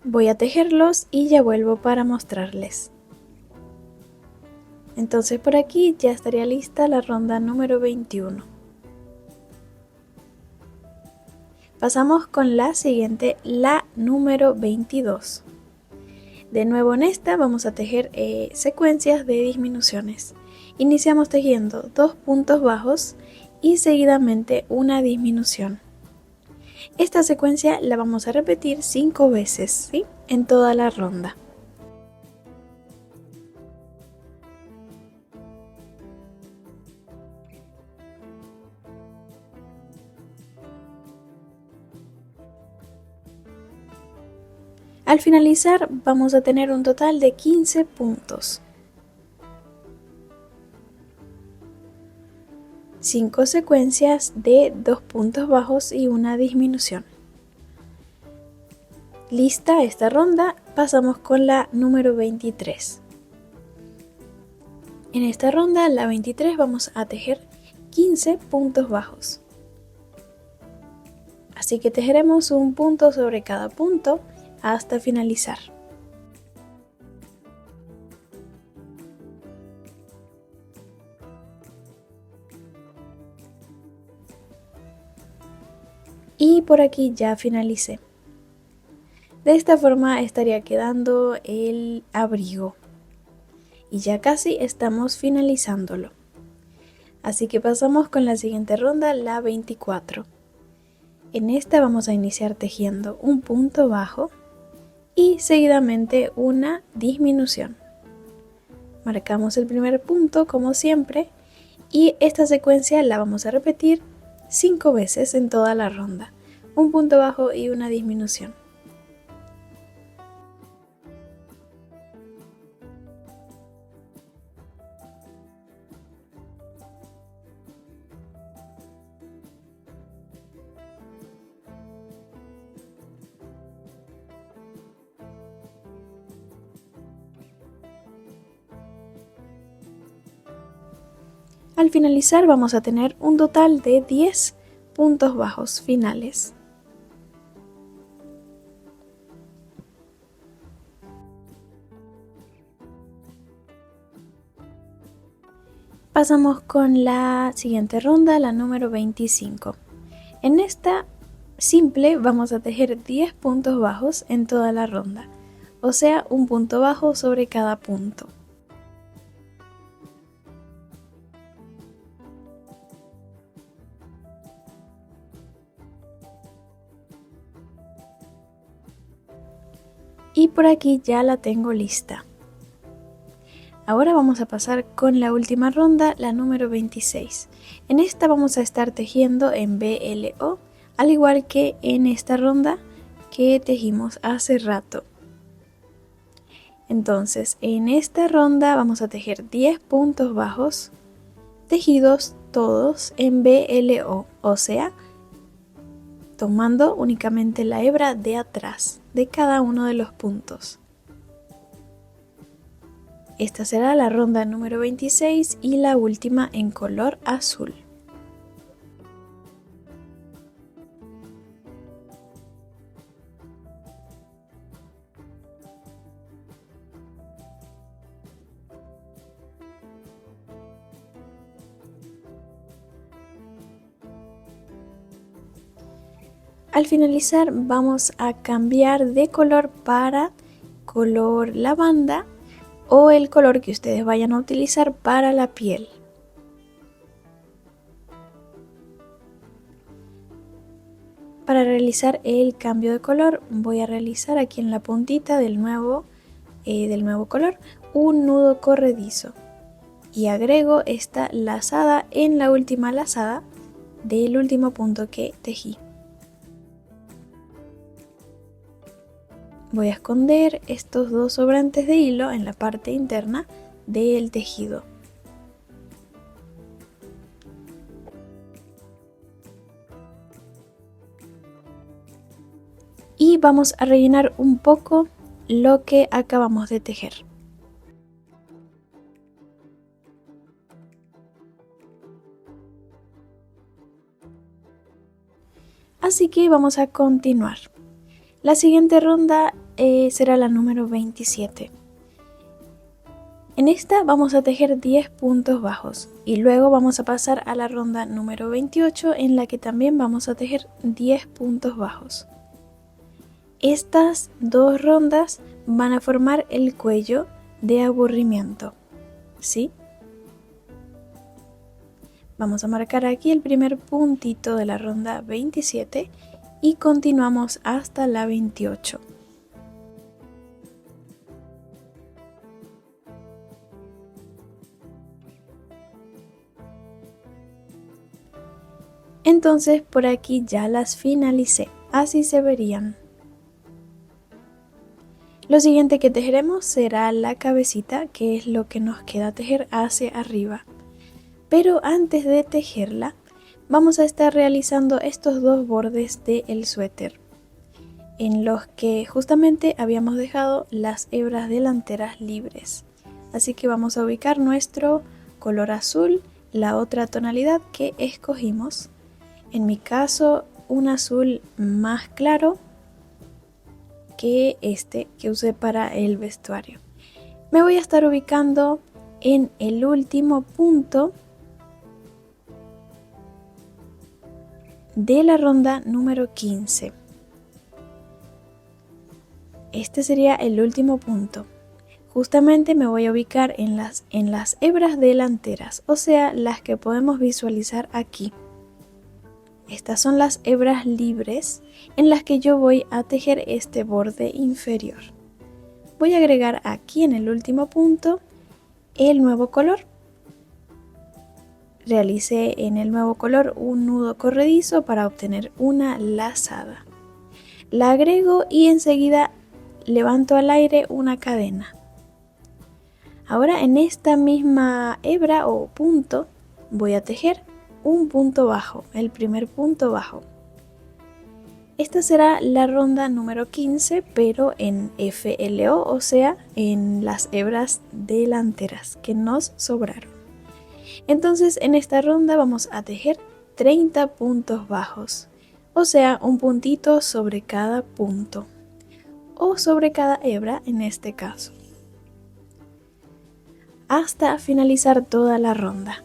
Voy a tejerlos y ya vuelvo para mostrarles. Entonces por aquí ya estaría lista la ronda número 21. Pasamos con la siguiente, la número 22. De nuevo en esta vamos a tejer secuencias de disminuciones. Iniciamos tejiendo 2 puntos bajos y seguidamente una disminución. Esta secuencia la vamos a repetir 5 veces, ¿sí? En toda la ronda. Al finalizar vamos a tener un total de 15 puntos. 5 secuencias de 2 puntos bajos y una disminución. Lista esta ronda, pasamos con la número 23. En esta ronda, la 23, vamos a tejer 15 puntos bajos. Así que tejeremos un punto sobre cada punto hasta finalizar. Y por aquí ya finalicé. De esta forma estaría quedando el abrigo. Y ya casi estamos finalizándolo. Así que pasamos con la siguiente ronda, la 24. En esta vamos a iniciar tejiendo un punto bajo y seguidamente una disminución. Marcamos el primer punto como siempre y esta secuencia la vamos a repetir 5 veces en toda la ronda. Un punto bajo y una disminución. Al finalizar vamos a tener un total de 10 puntos bajos finales. Pasamos con la siguiente ronda, la número 25. En esta simple vamos a tejer 10 puntos bajos en toda la ronda, o sea, un punto bajo sobre cada punto. Y por aquí ya la tengo lista. Ahora vamos a pasar con la última ronda, la número 26. En esta vamos a estar tejiendo en BLO, al igual que en esta ronda que tejimos hace rato. Entonces, en esta ronda vamos a tejer 10 puntos bajos, tejidos todos en BLO, o sea, tomando únicamente la hebra de atrás de cada uno de los puntos. Esta será la ronda número 26 y la última en color azul. Al finalizar vamos a cambiar de color para color lavanda o el color que ustedes vayan a utilizar para la piel. Para realizar el cambio de color voy a realizar aquí en la puntita del nuevo color un nudo corredizo y agrego esta lazada en la última lazada del último punto que tejí. voy a esconder estos dos sobrantes de hilo en la parte interna del tejido. Y vamos a rellenar un poco lo que acabamos de tejer. Así que vamos a continuar. La siguiente ronda será la número 27. En esta vamos a tejer 10 puntos bajos y luego vamos a pasar a la ronda número 28 en la que también vamos a tejer 10 puntos bajos. Estas dos rondas van a formar el cuello de aburrimiento, ¿sí? Vamos a marcar aquí el primer puntito de la ronda 27 y continuamos hasta la 28. Entonces por aquí ya las finalicé, así se verían. Lo siguiente que tejeremos será la cabecita, que es lo que nos queda tejer hacia arriba. Pero antes de tejerla, vamos a estar realizando estos dos bordes del suéter, en los que justamente habíamos dejado las hebras delanteras libres. Así que vamos a ubicar nuestro color azul, la otra tonalidad que escogimos. En mi caso, un azul más claro que este que usé para el vestuario. Me voy a estar ubicando en el último punto de la ronda número 15. Este sería el último punto. Justamente me voy a ubicar en las hebras delanteras, o sea, las que podemos visualizar aquí. Estas son las hebras libres en las que yo voy a tejer este borde inferior. Voy a agregar aquí en el último punto el nuevo color. Realicé en el nuevo color un nudo corredizo para obtener una lazada. La agrego y enseguida levanto al aire una cadena. Ahora en esta misma hebra o punto voy a tejer un punto bajo, el primer punto bajo. Esta será la ronda número 15, pero en FLO, o sea, en las hebras delanteras que nos sobraron. Entonces en esta ronda vamos a tejer 30 puntos bajos, o sea, un puntito sobre cada punto, o sobre cada hebra en este caso, hasta finalizar toda la ronda.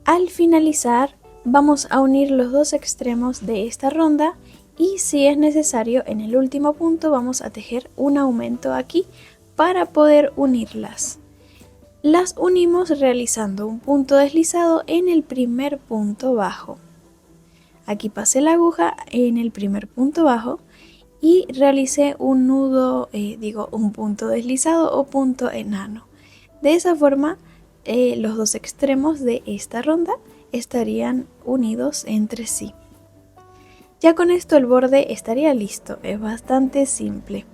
Al finalizar, vamos a unir los dos extremos de esta ronda y si es necesario en el último punto vamos a tejer un aumento aquí para poder unirlas. Las unimos realizando un punto deslizado en el primer punto bajo. Aquí pasé la aguja en el primer punto bajo y realicé un nudo, un punto deslizado o punto enano. De esa forma los dos extremos de esta ronda estarían unidos entre sí. Ya con esto el borde estaría listo, es bastante simple.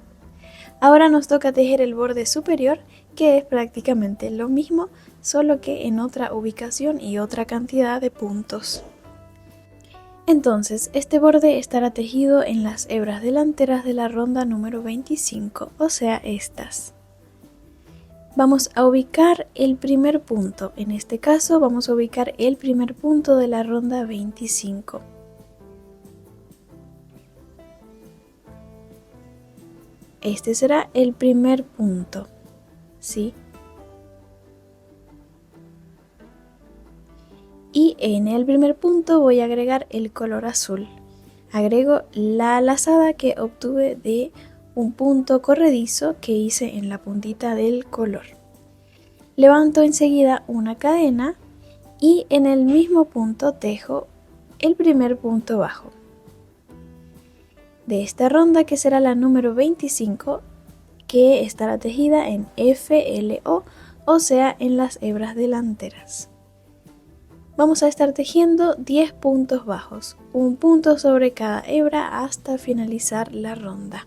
Ahora nos toca tejer el borde superior, que es prácticamente lo mismo, solo que en otra ubicación y otra cantidad de puntos. Entonces, este borde estará tejido en las hebras delanteras de la ronda número 25, o sea, estas. Vamos a ubicar el primer punto, en este caso vamos a ubicar el primer punto de la ronda 25. Este será el primer punto, ¿sí? Y en el primer punto voy a agregar el color azul. Agrego la lazada que obtuve de un punto corredizo que hice en la puntita del color. Levanto enseguida una cadena y en el mismo punto tejo el primer punto bajo. De esta ronda, que será la número 25, que estará tejida en FLO, o sea, en las hebras delanteras. Vamos a estar tejiendo 10 puntos bajos, un punto sobre cada hebra hasta finalizar la ronda.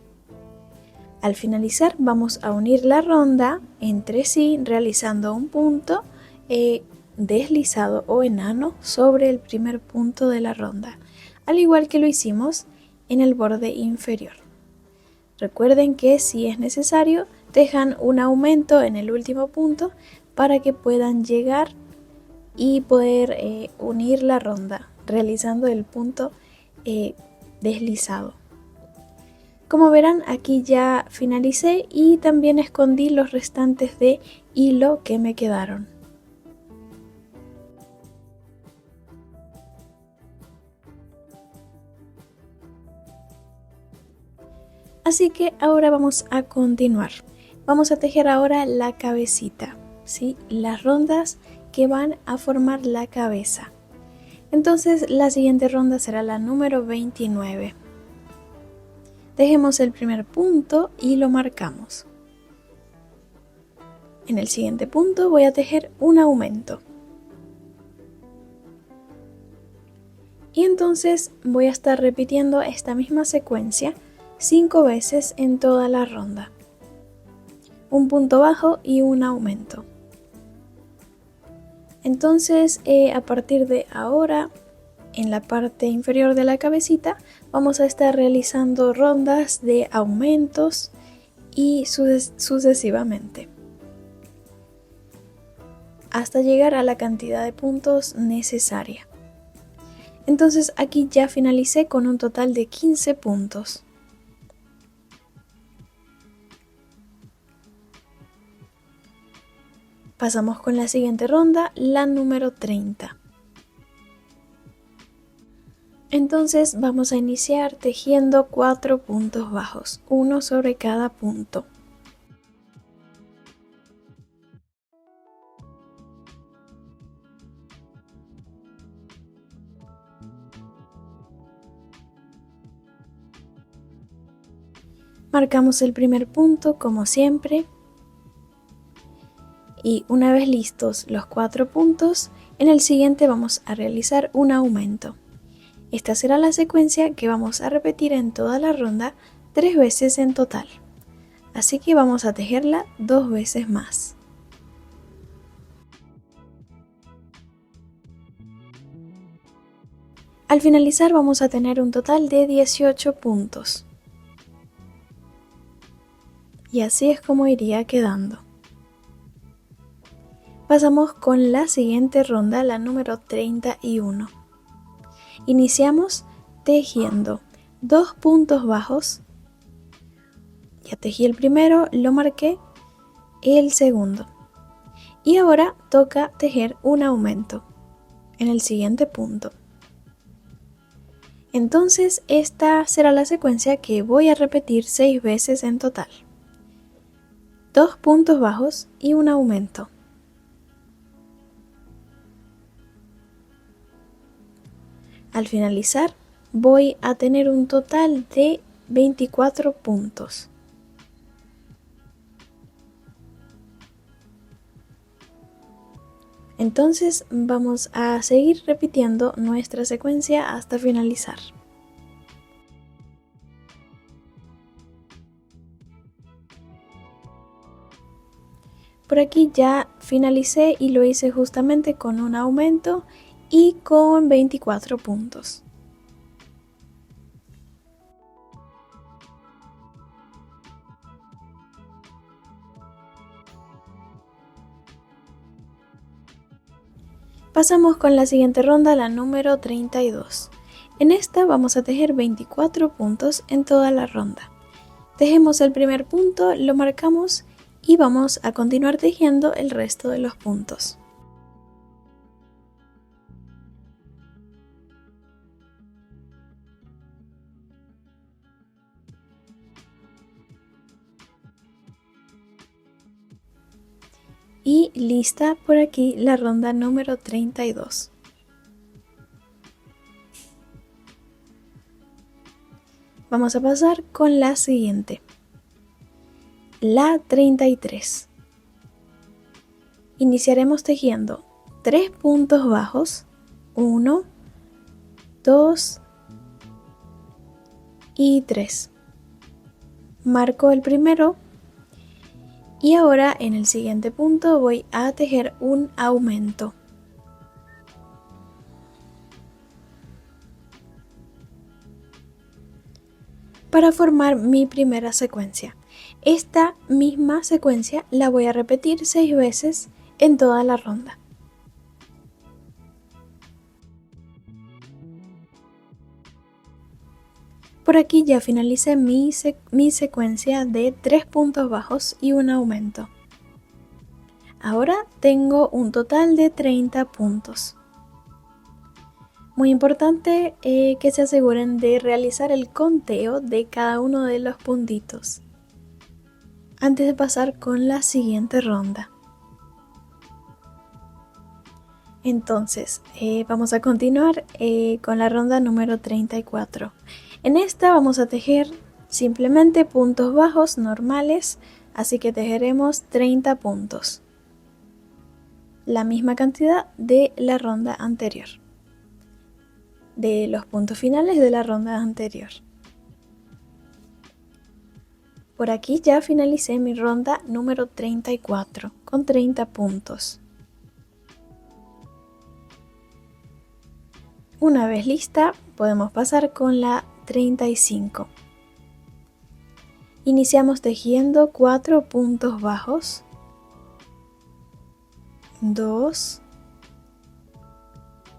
Al finalizar vamos a unir la ronda entre sí realizando un punto deslizado o enano sobre el primer punto de la ronda, al igual que lo hicimos en el borde inferior. Recuerden que si es necesario, tejan un aumento en el último punto para que puedan llegar y poder unir la ronda realizando el punto deslizado. Como verán, aquí ya finalicé y también escondí los restantes de hilo que me quedaron. Así que ahora vamos a continuar. Vamos a tejer ahora la cabecita, ¿sí? Las rondas que van a formar la cabeza. Entonces la siguiente ronda será la número 29. Tejemos el primer punto y lo marcamos. En el siguiente punto voy a tejer un aumento. Y entonces voy a estar repitiendo esta misma secuencia 5 veces en toda la ronda. Un punto bajo y un aumento. Entonces a partir de ahora, en la parte inferior de la cabecita, vamos a estar realizando rondas de aumentos y sucesivamente, hasta llegar a la cantidad de puntos necesaria. Entonces aquí ya finalicé con un total de 15 puntos. Pasamos con la siguiente ronda, la número 30. Entonces vamos a iniciar tejiendo 4 puntos bajos, uno sobre cada punto. Marcamos el primer punto como siempre. Y una vez listos los 4 puntos, en el siguiente vamos a realizar un aumento. Esta será la secuencia que vamos a repetir en toda la ronda 3 veces en total. Así que vamos a tejerla 2 veces más. Al finalizar vamos a tener un total de 18 puntos. Y así es como iría quedando. Pasamos con la siguiente ronda, la número 31. Iniciamos tejiendo 2 puntos bajos. Ya tejí el primero, lo marqué, el segundo. Y ahora toca tejer un aumento en el siguiente punto. Entonces esta será la secuencia que voy a repetir 6 veces en total. 2 puntos bajos y un aumento. Al finalizar voy a tener un total de 24 puntos. Entonces vamos a seguir repitiendo nuestra secuencia hasta finalizar. Por aquí ya finalicé y lo hice justamente con un aumento y con 24 puntos. Pasamos con la siguiente ronda, la número 32. En esta vamos a tejer 24 puntos en toda la ronda. Tejemos el primer punto, lo marcamos y vamos a continuar tejiendo el resto de los puntos. Y lista por aquí la ronda número 32. Vamos a pasar con la siguiente. la 33. Iniciaremos tejiendo 3 puntos bajos, 1, 2 y 3. Marco el primero y ahora en el siguiente punto voy a tejer un aumento. Para formar mi primera secuencia. Esta misma secuencia la voy a repetir 6 veces en toda la ronda. Por aquí ya finalicé mi secuencia de 3 puntos bajos y un aumento. Ahora tengo un total de 30 puntos. Muy importante que se aseguren de realizar el conteo de cada uno de los puntitos antes de pasar con la siguiente ronda. Entonces, vamos a continuar con la ronda número 34. En esta vamos a tejer simplemente puntos bajos normales, así que tejeremos 30 puntos. La misma cantidad de la ronda anterior. De los puntos finales de la ronda anterior. Por aquí ya finalicé mi ronda número 34 con 30 puntos. Una vez lista, podemos pasar con la 35. Iniciamos tejiendo 4 puntos bajos, 2,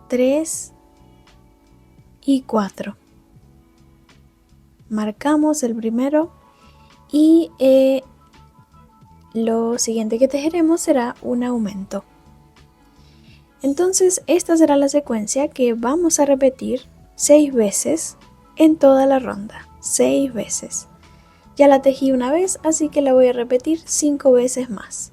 3 y 4. Marcamos el primero y lo siguiente que tejeremos será un aumento. Entonces esta será la secuencia que vamos a repetir 6 veces en toda la ronda. 6 veces. Ya la tejí una vez, así que la voy a repetir 5 veces más.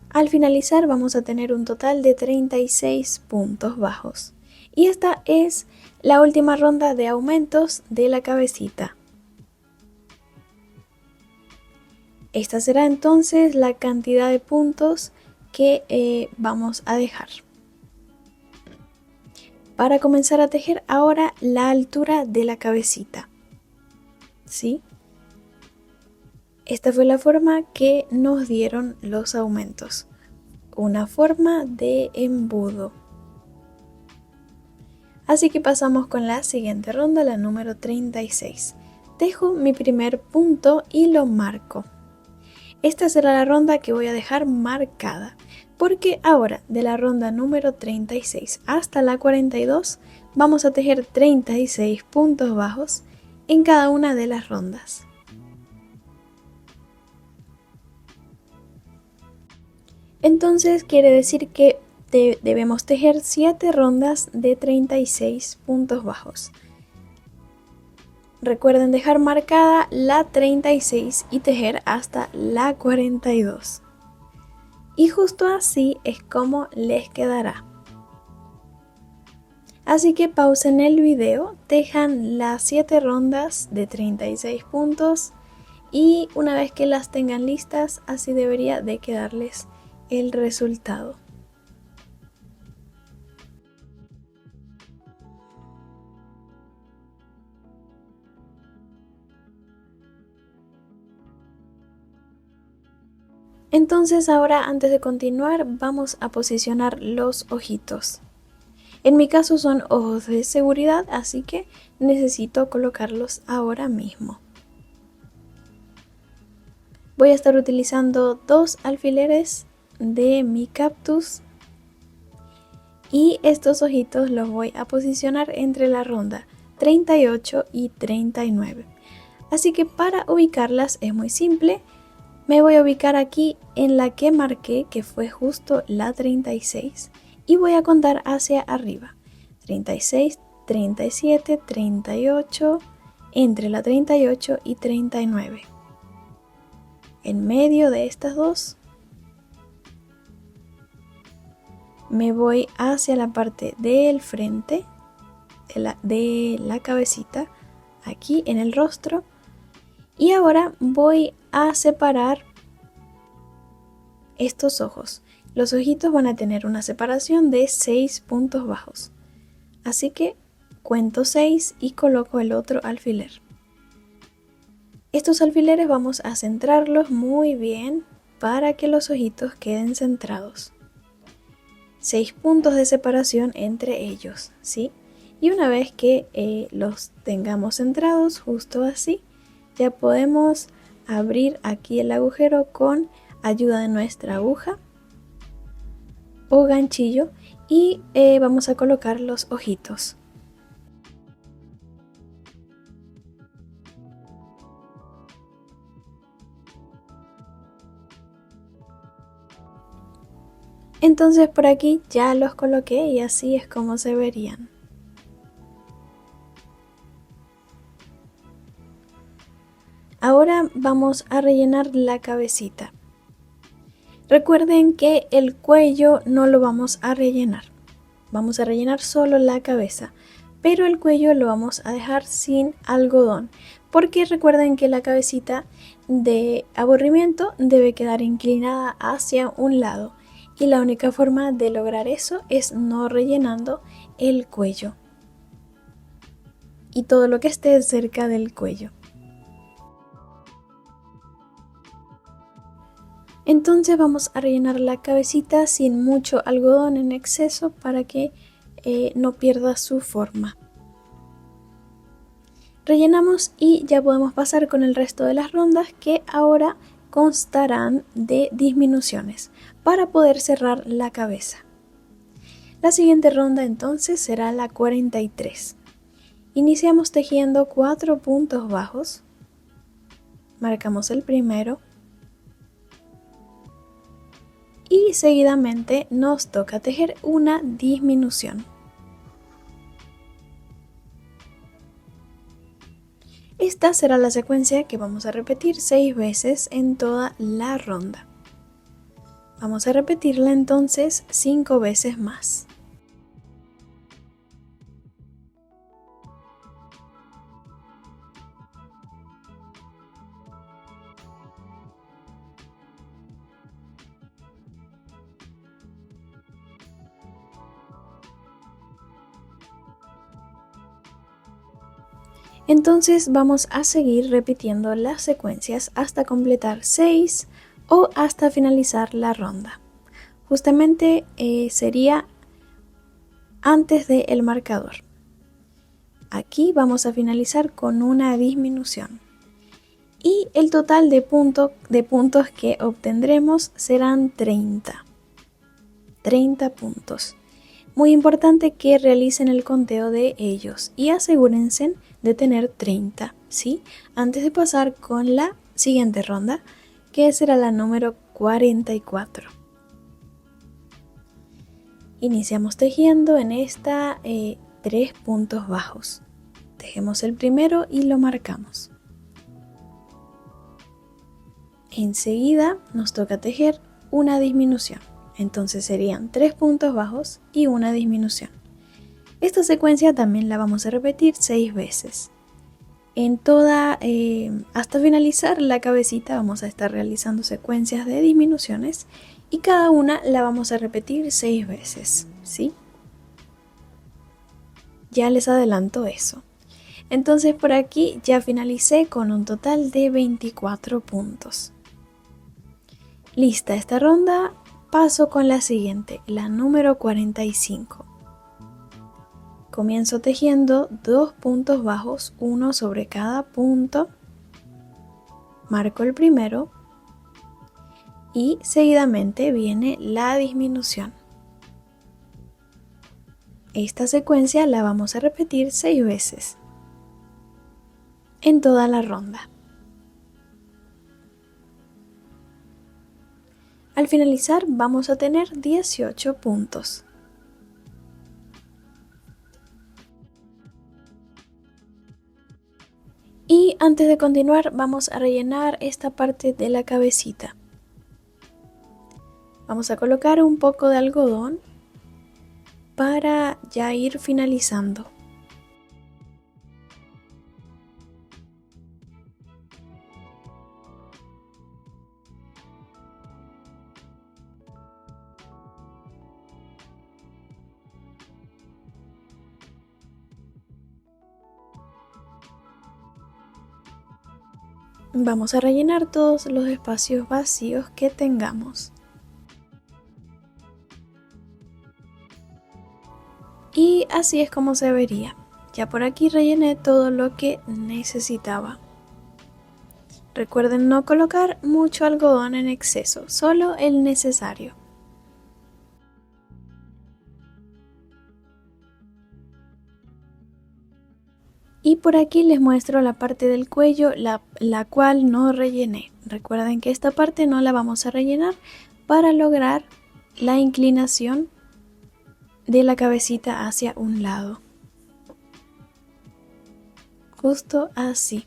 Al finalizar vamos a tener un total de 36 puntos bajos. Y esta es la última ronda de aumentos de la cabecita. Esta será entonces la cantidad de puntos que vamos a dejar. Para comenzar a tejer ahora la altura de la cabecita. ¿Sí? Esta fue la forma que nos dieron los aumentos. Una forma de embudo. Así que pasamos con la siguiente ronda, la número 36. Tejo mi primer punto y lo marco. Esta será la ronda que voy a dejar marcada, porque ahora de la ronda número 36 hasta la 42 vamos a tejer 36 puntos bajos en cada una de las rondas. Entonces quiere decir que debemos tejer 7 rondas de 36 puntos bajos. Recuerden dejar marcada la 36 y tejer hasta la 42. Y justo así es como les quedará. Así que pausen el video, tejan las 7 rondas de 36 puntos y una vez que las tengan listas, así debería de quedarles el resultado. Entonces ahora antes de continuar vamos a posicionar los ojitos. En mi caso son ojos de seguridad, así que necesito colocarlos ahora mismo. Voy a estar utilizando 2 alfileres de mi cactus y estos ojitos los voy a posicionar entre la ronda 38 y 39. Así que para ubicarlas es muy simple. Me voy a ubicar aquí en la que marqué, que fue justo la 36, y voy a contar hacia arriba. 36, 37, 38, entre la 38 y 39. En medio de estas dos, me voy hacia la parte del frente de la cabecita, aquí en el rostro. Y ahora voy a separar estos ojos. Los ojitos van a tener una separación de 6 puntos bajos. Así que cuento 6 y coloco el otro alfiler. Estos alfileres vamos a centrarlos muy bien para que los ojitos queden centrados. 6 puntos de separación entre ellos, ¿sí? Y una vez que los tengamos centrados justo así, ya podemos abrir aquí el agujero con ayuda de nuestra aguja o ganchillo y vamos a colocar los ojitos. Entonces por aquí ya los coloqué y así es como se verían. Ahora vamos a rellenar la cabecita. Recuerden que el cuello no lo vamos a rellenar. Vamos a rellenar solo la cabeza, pero el cuello lo vamos a dejar sin algodón, porque recuerden que la cabecita de aburrimiento debe quedar inclinada hacia un lado y la única forma de lograr eso es no rellenando el cuello y todo lo que esté cerca del cuello. Entonces vamos a rellenar la cabecita sin mucho algodón en exceso para que no pierda su forma. Rellenamos y ya podemos pasar con el resto de las rondas que ahora constarán de disminuciones para poder cerrar la cabeza. La siguiente ronda entonces será la 43. Iniciamos tejiendo 4 puntos bajos. Marcamos el primero. Y seguidamente nos toca tejer una disminución. Esta será la secuencia que vamos a repetir 6 veces en toda la ronda. Vamos a repetirla entonces 5 veces más. Entonces vamos a seguir repitiendo las secuencias hasta completar 6 o hasta finalizar la ronda. Justamente sería antes del marcador. Aquí vamos a finalizar con una disminución. Y el total de puntos que obtendremos serán 30. 30 puntos. Muy importante que realicen el conteo de ellos y asegúrense de tener 30, ¿sí? Antes de pasar con la siguiente ronda, que será la número 44. Iniciamos tejiendo en esta 3 puntos bajos. Tejemos el primero y lo marcamos. Enseguida nos toca tejer una disminución. Entonces serían 3 puntos bajos y una disminución. Esta secuencia también la vamos a repetir 6 veces. En toda, hasta finalizar la cabecita vamos a estar realizando secuencias de disminuciones y cada una la vamos a repetir 6 veces, ¿sí? Ya les adelanto eso. Entonces por aquí ya finalicé con un total de 24 puntos. Lista esta ronda. Paso con la siguiente, la número 45. Comienzo tejiendo 2 puntos bajos, uno sobre cada punto. Marco el primero y seguidamente viene la disminución. Esta secuencia la vamos a repetir 6 veces en toda la ronda. Al finalizar vamos a tener 18 puntos. Y antes de continuar vamos a rellenar esta parte de la cabecita. Vamos a colocar un poco de algodón para ya ir finalizando. Vamos a rellenar todos los espacios vacíos que tengamos. Y así es como se vería. Ya por aquí rellené todo lo que necesitaba. Recuerden no colocar mucho algodón en exceso, solo el necesario. Y por aquí les muestro la parte del cuello, la cual no rellené. Recuerden que esta parte no la vamos a rellenar para lograr la inclinación de la cabecita hacia un lado. Justo así.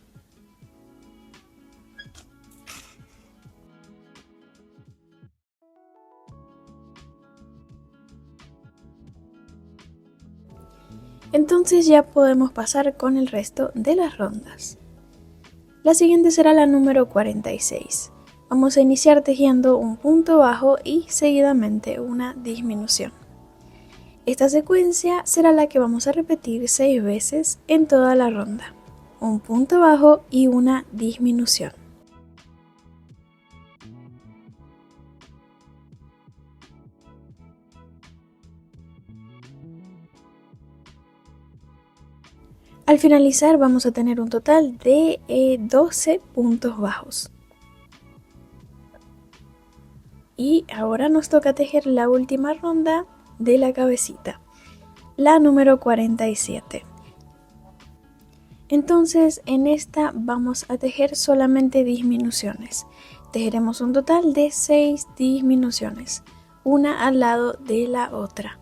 Entonces ya podemos pasar con el resto de las rondas. La siguiente será la número 46. Vamos a iniciar tejiendo un punto bajo y seguidamente una disminución. Esta secuencia será la que vamos a repetir 6 veces en toda la ronda. Un punto bajo y una disminución. Al finalizar vamos a tener un total de 12 puntos bajos. Y ahora nos toca tejer la última ronda de la cabecita, la número 47. Entonces en esta vamos a tejer solamente disminuciones. Tejeremos un total de 6 disminuciones, una al lado de la otra.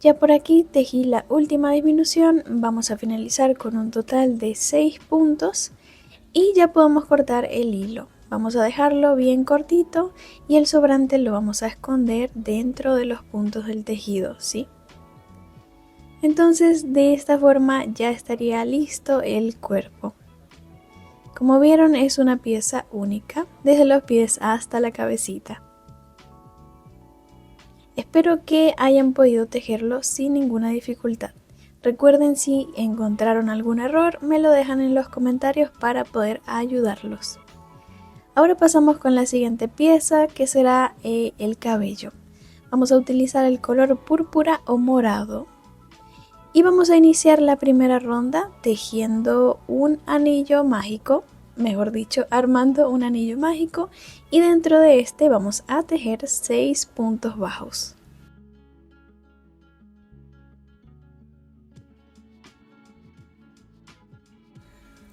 Ya por aquí tejí la última disminución, vamos a finalizar con un total de 6 puntos y ya podemos cortar el hilo. Vamos a dejarlo bien cortito y el sobrante lo vamos a esconder dentro de los puntos del tejido, ¿sí? Entonces de esta forma ya estaría listo el cuerpo. Como vieron es una pieza única, desde los pies hasta la cabecita. Espero que hayan podido tejerlo sin ninguna dificultad. Recuerden, si encontraron algún error, me lo dejan en los comentarios para poder ayudarlos. Ahora pasamos con la siguiente pieza, que será el cabello. Vamos a utilizar el color púrpura o morado. Y vamos a iniciar la primera ronda tejiendo un anillo mágico, mejor dicho, armando un anillo mágico, y dentro de este vamos a tejer 6 puntos bajos.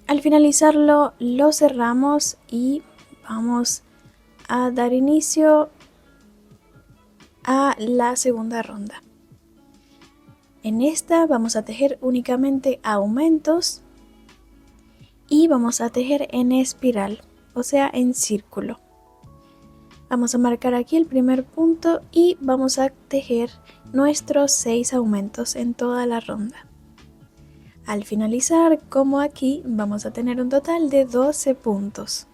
Al finalizarlo lo cerramos y vamos a dar inicio a la segunda ronda. En esta vamos a tejer únicamente aumentos y vamos a tejer en espiral, o sea en círculo. Vamos a marcar aquí el primer punto y vamos a tejer nuestros 6 aumentos en toda la ronda. Al finalizar, como aquí, vamos a tener un total de 12 puntos.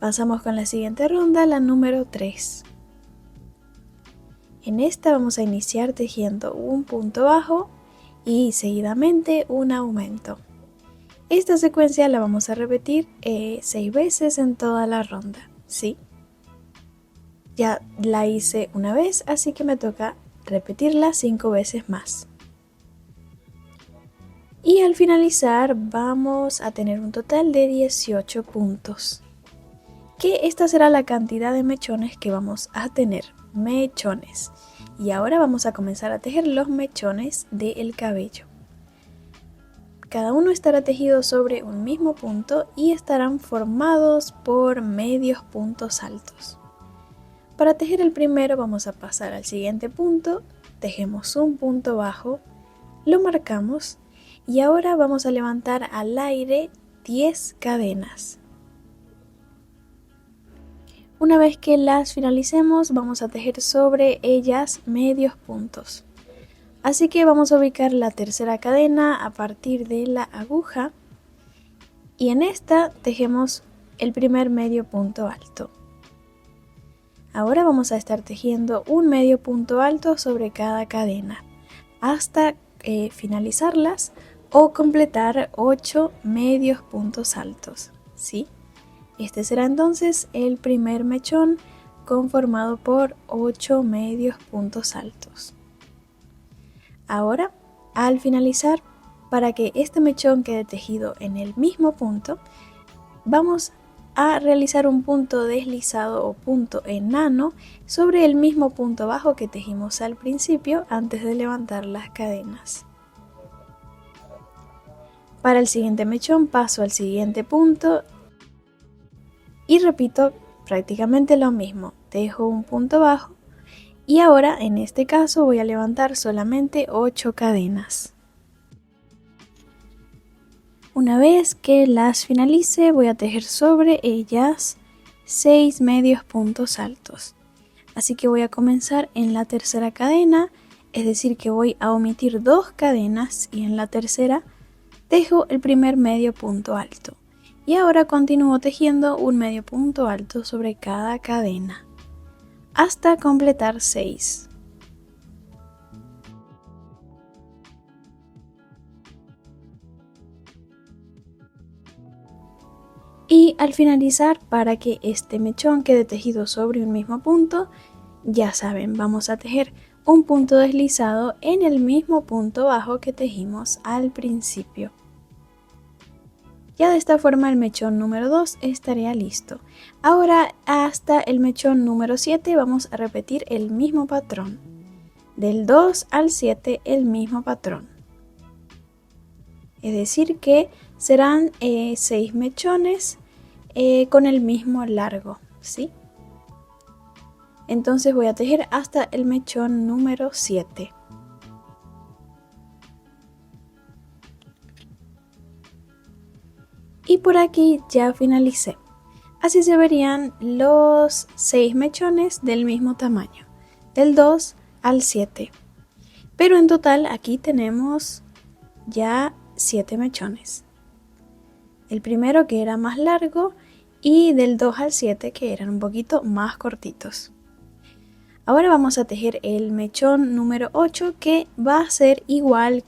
Pasamos con la siguiente ronda, la número 3. En esta vamos a iniciar tejiendo un punto bajo y seguidamente un aumento. Esta secuencia la vamos a repetir 6 veces en toda la ronda, ¿sí? Ya la hice una vez, así que me toca repetirla 5 veces más. Y al finalizar vamos a tener un total de 18 puntos. Que esta será la cantidad de mechones que vamos a tener. Mechones. Y ahora vamos a comenzar a tejer los mechones del cabello. Cada uno estará tejido sobre un mismo punto y estarán formados por medios puntos altos. Para tejer el primero vamos a pasar al siguiente punto, tejemos un punto bajo, lo marcamos y ahora vamos a levantar al aire 10 cadenas. Una vez que las finalicemos vamos a tejer sobre ellas medios puntos. Así que vamos a ubicar la tercera cadena a partir de la aguja y en esta tejemos el primer medio punto alto. Ahora vamos a estar tejiendo un medio punto alto sobre cada cadena hasta finalizarlas o completar 8 medios puntos altos, ¿sí? Este será entonces el primer mechón conformado por 8 medios puntos altos. Ahora, al finalizar, para que este mechón quede tejido en el mismo punto, vamos a realizar un punto deslizado o punto enano sobre el mismo punto bajo que tejimos al principio antes de levantar las cadenas. Para el siguiente mechón paso al siguiente punto y repito prácticamente lo mismo, tejo un punto bajo y ahora en este caso voy a levantar solamente 8 cadenas. Una vez que las finalice voy a tejer sobre ellas 6 medios puntos altos. Así que voy a comenzar en la tercera cadena, es decir que voy a omitir 2 cadenas y en la tercera tejo el primer medio punto alto. Y ahora continúo tejiendo un medio punto alto sobre cada cadena hasta completar 6. Y al finalizar, para que este mechón quede tejido sobre un mismo punto, ya saben, vamos a tejer un punto deslizado en el mismo punto bajo que tejimos al principio. Ya de esta forma el mechón número 2 estaría listo. Ahora hasta el mechón número 7 vamos a repetir el mismo patrón. Del 2 al 7 el mismo patrón. Es decir que serán 6 mechones con el mismo largo, ¿sí? Entonces voy a tejer hasta el mechón número 7. Y por aquí ya finalicé. Así se verían los 6 mechones del mismo tamaño, del 2 al 7. Pero en total aquí tenemos ya 7 mechones. El primero que era más largo y del 2 al 7 que eran un poquito más cortitos. Ahora vamos a tejer el mechón número 8 que va a ser igual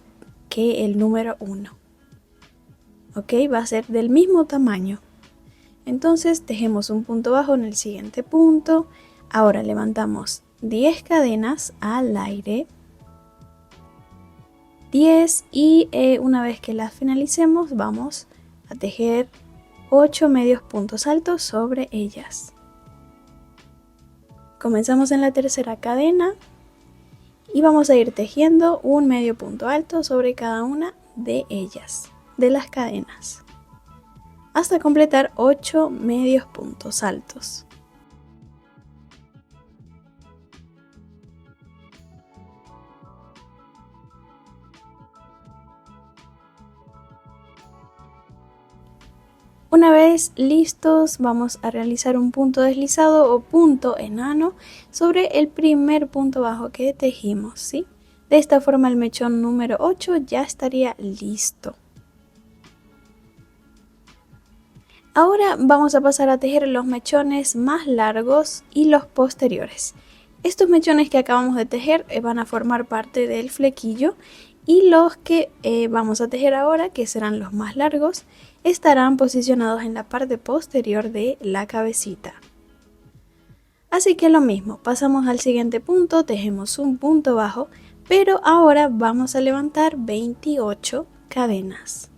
que el número 1. ¿Ok? Va a ser del mismo tamaño. Entonces tejemos un punto bajo en el siguiente punto. Ahora levantamos 10 cadenas al aire. 10 y una vez que las finalicemos vamos a tejer 8 medios puntos altos sobre ellas. Comenzamos en la tercera cadena y vamos a ir tejiendo un medio punto alto sobre cada una de ellas, de las cadenas, hasta completar 8 medios puntos altos. Una vez listos, vamos a realizar un punto deslizado o punto enano sobre el primer punto bajo que tejimos, ¿sí? De esta forma el mechón número 8 ya estaría listo. Ahora vamos a pasar a tejer los mechones más largos y los posteriores. Estos mechones que acabamos de tejer van a formar parte del flequillo y los que vamos a tejer ahora, que serán los más largos, estarán posicionados en la parte posterior de la cabecita. Así que lo mismo, pasamos al siguiente punto, tejemos un punto bajo, pero ahora vamos a levantar 28 cadenas.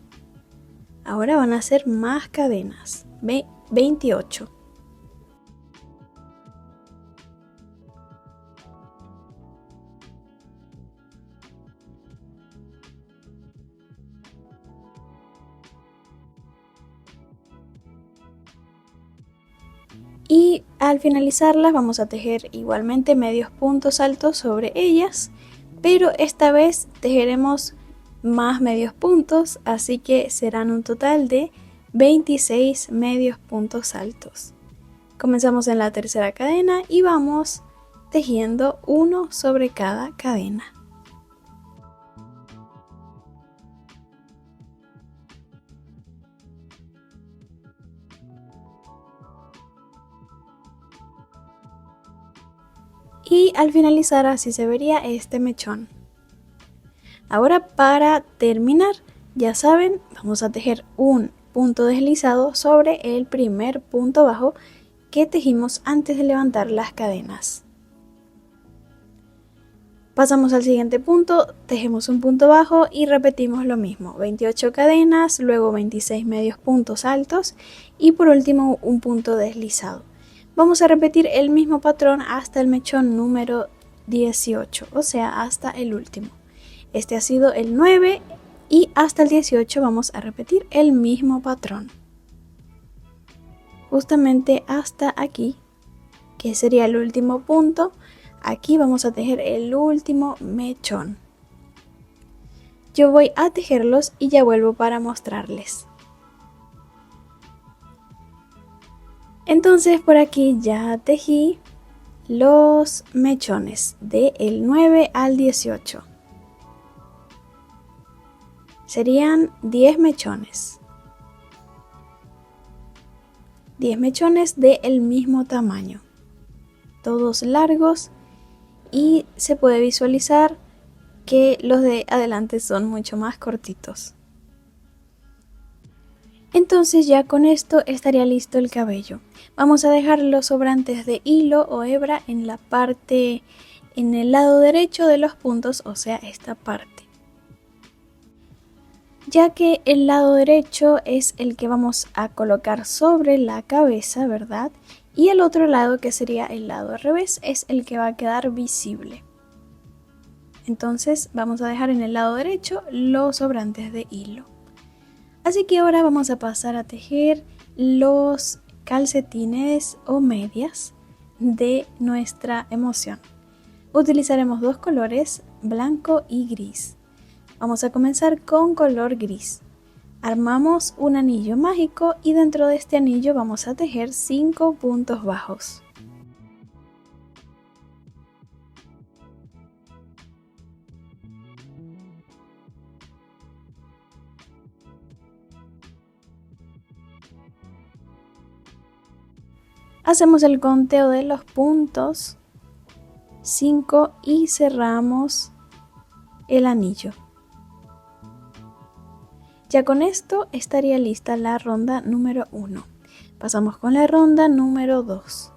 Ahora van a ser más cadenas, 28. Y al finalizarlas vamos a tejer igualmente medios puntos altos sobre ellas, pero esta vez tejeremos más medios puntos, así que serán un total de 26 medios puntos altos. Comenzamos en la tercera cadena y vamos tejiendo uno sobre cada cadena. Y al finalizar así se vería este mechón. Ahora para terminar, ya saben, vamos a tejer un punto deslizado sobre el primer punto bajo que tejimos antes de levantar las cadenas. Pasamos al siguiente punto, tejemos un punto bajo y repetimos lo mismo, 28 cadenas, luego 26 medios puntos altos y por último un punto deslizado. Vamos a repetir el mismo patrón hasta el mechón número 18, o sea, hasta el último. Este ha sido el 9 y hasta el 18 vamos a repetir el mismo patrón. Justamente hasta aquí, que sería el último punto, aquí vamos a tejer el último mechón. Yo voy a tejerlos y ya vuelvo para mostrarles. Entonces por aquí ya tejí los mechones del 9 al 18. Serían 10 mechones. 10 mechones del mismo tamaño. Todos largos y se puede visualizar que los de adelante son mucho más cortitos. Entonces ya con esto estaría listo el cabello. Vamos a dejar los sobrantes de hilo o hebra en la parte, en el lado derecho de los puntos, o sea, esta parte. Ya que el lado derecho es el que vamos a colocar sobre la cabeza, ¿verdad? Y el otro lado, que sería el lado al revés, es el que va a quedar visible. Entonces vamos a dejar en el lado derecho los sobrantes de hilo. Así que ahora vamos a pasar a tejer los calcetines o medias de nuestra emoción. Utilizaremos dos colores, blanco y gris. Vamos a comenzar con color gris. Armamos un anillo mágico y dentro de este anillo vamos a tejer 5 puntos bajos. Hacemos el conteo de los puntos, 5, y cerramos el anillo. Ya con esto estaría lista la ronda número 1. Pasamos con la ronda número 2.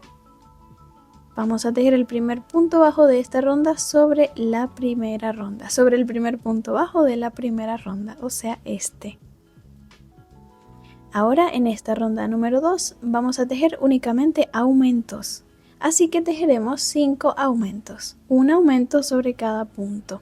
Vamos a tejer el primer punto bajo de esta ronda sobre la primera ronda, sobre el primer punto bajo de la primera ronda, o sea, este. Ahora en esta ronda número 2 vamos a tejer únicamente aumentos, así que tejeremos 5 aumentos, un aumento sobre cada punto.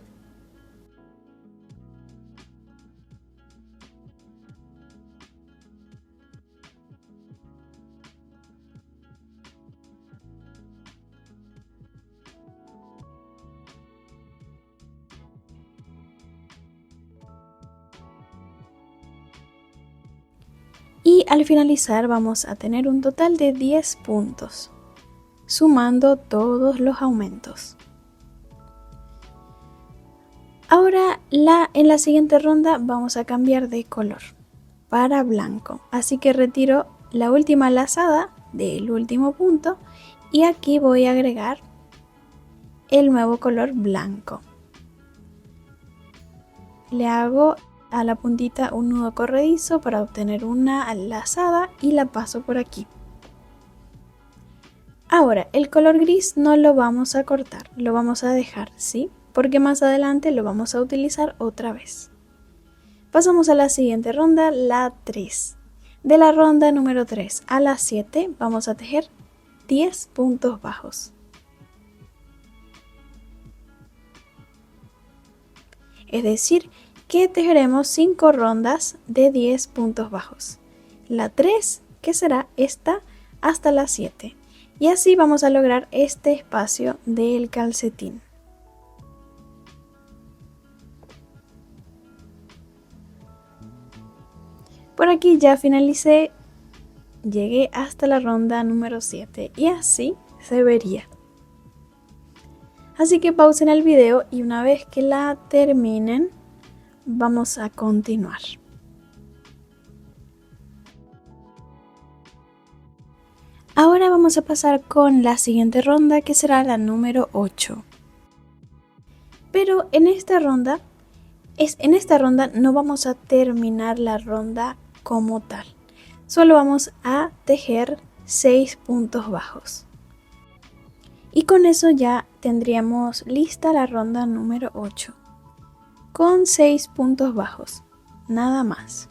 Y al finalizar vamos a tener un total de 10 puntos, sumando todos los aumentos. Ahora en la siguiente ronda vamos a cambiar de color para blanco, así que retiro la última lazada del último punto y aquí voy a agregar el nuevo color blanco. Le hago a la puntita un nudo corredizo para obtener una lazada y la paso por aquí. Ahora el color gris no lo vamos a cortar, lo vamos a dejar, ¿sí? Porque más adelante lo vamos a utilizar otra vez. Pasamos a la siguiente ronda, la 3. De la ronda número 3 a la 7 vamos a tejer 10 puntos bajos. Es decir, que tejeremos 5 rondas de 10 puntos bajos. La 3, que será esta, hasta la 7. Y así vamos a lograr este espacio del calcetín. Por aquí ya finalicé, llegué hasta la ronda número 7 y así se vería. Así que pausen el video y una vez que la terminen, vamos a continuar. Ahora vamos a pasar con la siguiente ronda, que será la número 8. Pero en esta ronda no vamos a terminar la ronda como tal. Solo vamos a tejer 6 puntos bajos. Y con eso ya tendríamos lista la ronda número 8. Con 6 puntos bajos, nada más.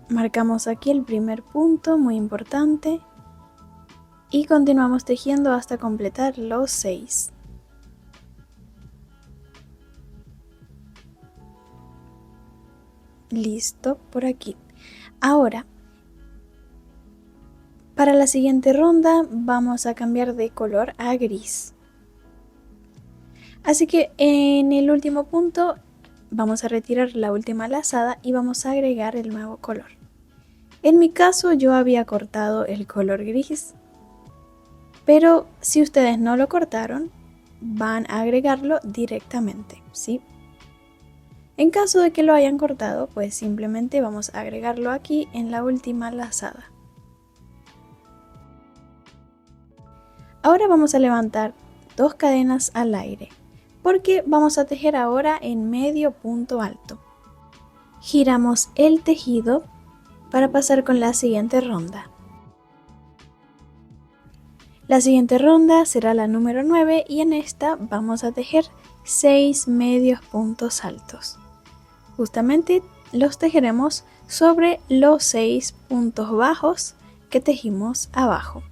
Marcamos aquí el primer punto, muy importante, y continuamos tejiendo hasta completar los 6. Listo por aquí. Ahora, para la siguiente ronda vamos a cambiar de color a gris. Así que en el último punto vamos a retirar la última lazada y vamos a agregar el nuevo color. En mi caso yo había cortado el color gris, pero si ustedes no lo cortaron, van a agregarlo directamente, ¿sí? En caso de que lo hayan cortado, pues simplemente vamos a agregarlo aquí en la última lazada. Ahora vamos a levantar 2 cadenas al aire, porque vamos a tejer ahora en medio punto alto. Giramos el tejido para pasar con la siguiente ronda. La siguiente ronda será la número 9 y en esta vamos a tejer 6 medios puntos altos. Justamente los tejeremos sobre los 6 puntos bajos que tejimos abajo.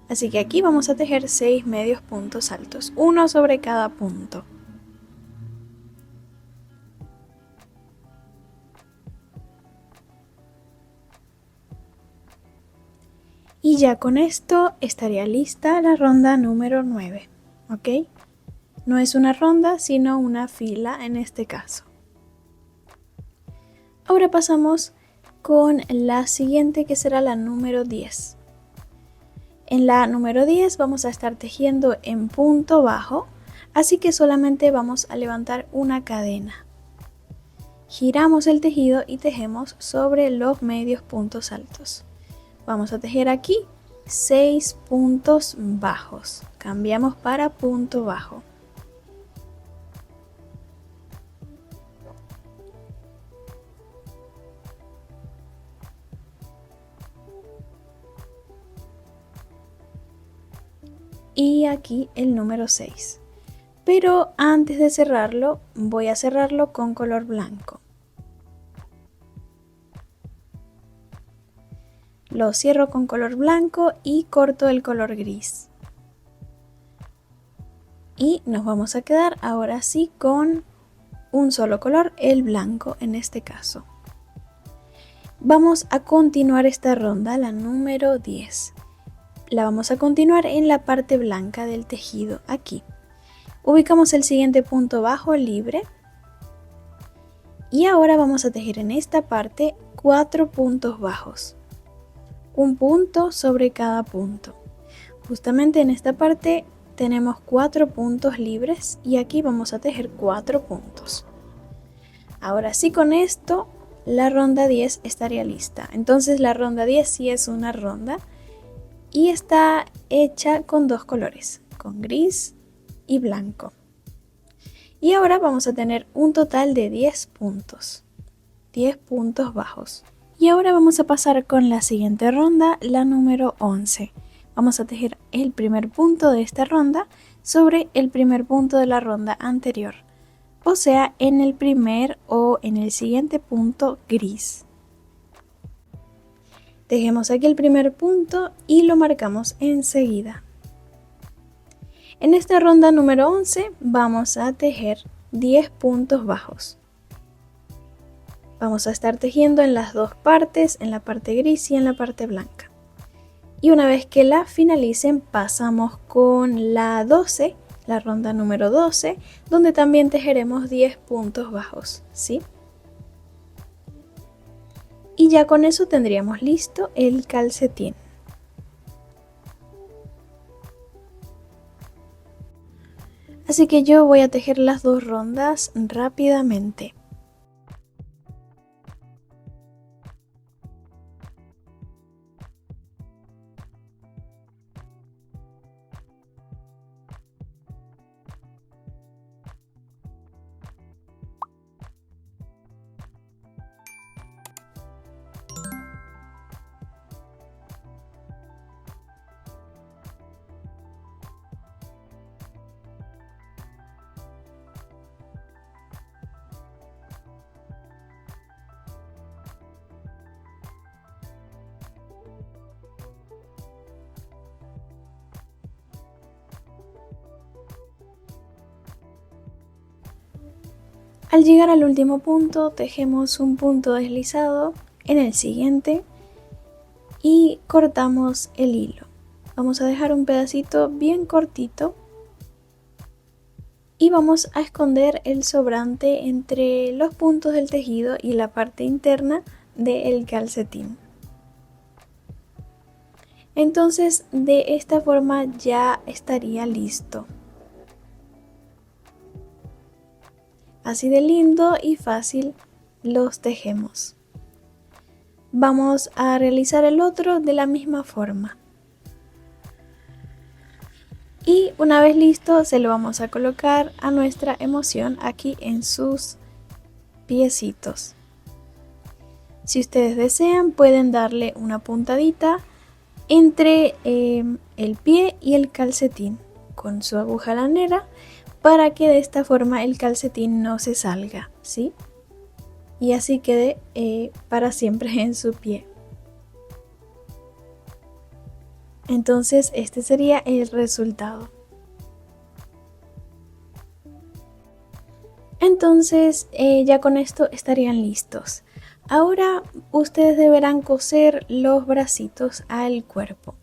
Así que aquí vamos a tejer 6 medios puntos altos, uno sobre cada punto. Y ya con esto estaría lista la ronda número 9, ¿ok? No es una ronda, sino una fila en este caso. Ahora pasamos con la siguiente, que será la número 10. En la número 10 vamos a estar tejiendo en punto bajo, así que solamente vamos a levantar una cadena. Giramos el tejido y tejemos sobre los medios puntos altos. Vamos a tejer aquí 6 puntos bajos. Cambiamos para punto bajo. Y aquí el número 6. Pero antes de cerrarlo, voy a cerrarlo con color blanco. Lo cierro con color blanco y corto el color gris. Y nos vamos a quedar ahora sí con un solo color, el blanco en este caso. Vamos a continuar esta ronda, la número 10. La vamos a continuar en la parte blanca del tejido, aquí. Ubicamos el siguiente punto bajo libre. Y ahora vamos a tejer en esta parte 4 puntos bajos. Un punto sobre cada punto. Justamente en esta parte tenemos 4 puntos libres y aquí vamos a tejer 4 puntos. Ahora sí, con esto la ronda 10 estaría lista. Entonces la ronda 10 sí es una ronda y está hecha con 2 colores, con gris y blanco. Y ahora vamos a tener un total de 10 puntos. 10 puntos bajos. Y ahora vamos a pasar con la siguiente ronda, la número 11. Vamos a tejer el primer punto de esta ronda sobre el primer punto de la ronda anterior. O sea, en el primer o en el siguiente punto gris. Tejemos aquí el primer punto y lo marcamos enseguida. En esta ronda número 11 vamos a tejer 10 puntos bajos. Vamos a estar tejiendo en las dos partes, en la parte gris y en la parte blanca. Y una vez que la finalicen pasamos con la 12, la ronda número 12, donde también tejeremos 10 puntos bajos, ¿sí? Y ya con eso tendríamos listo el calcetín. Así que yo voy a tejer las dos rondas rápidamente. Al llegar al último punto, tejemos un punto deslizado en el siguiente y cortamos el hilo. Vamos a dejar un pedacito bien cortito y vamos a esconder el sobrante entre los puntos del tejido y la parte interna del calcetín. Entonces, de esta forma ya estaría listo. Así de lindo y fácil los tejemos. Vamos a realizar el otro de la misma forma. Y una vez listo, se lo vamos a colocar a nuestra emoción aquí en sus piecitos. Si ustedes desean, pueden darle una puntadita entre el pie y el calcetín con su aguja lanera para que de esta forma el calcetín no se salga, ¿sí? Y así quede para siempre en su pie. Entonces este sería el resultado. Entonces ya con esto estarían listos. Ahora ustedes deberán coser los bracitos al cuerpo.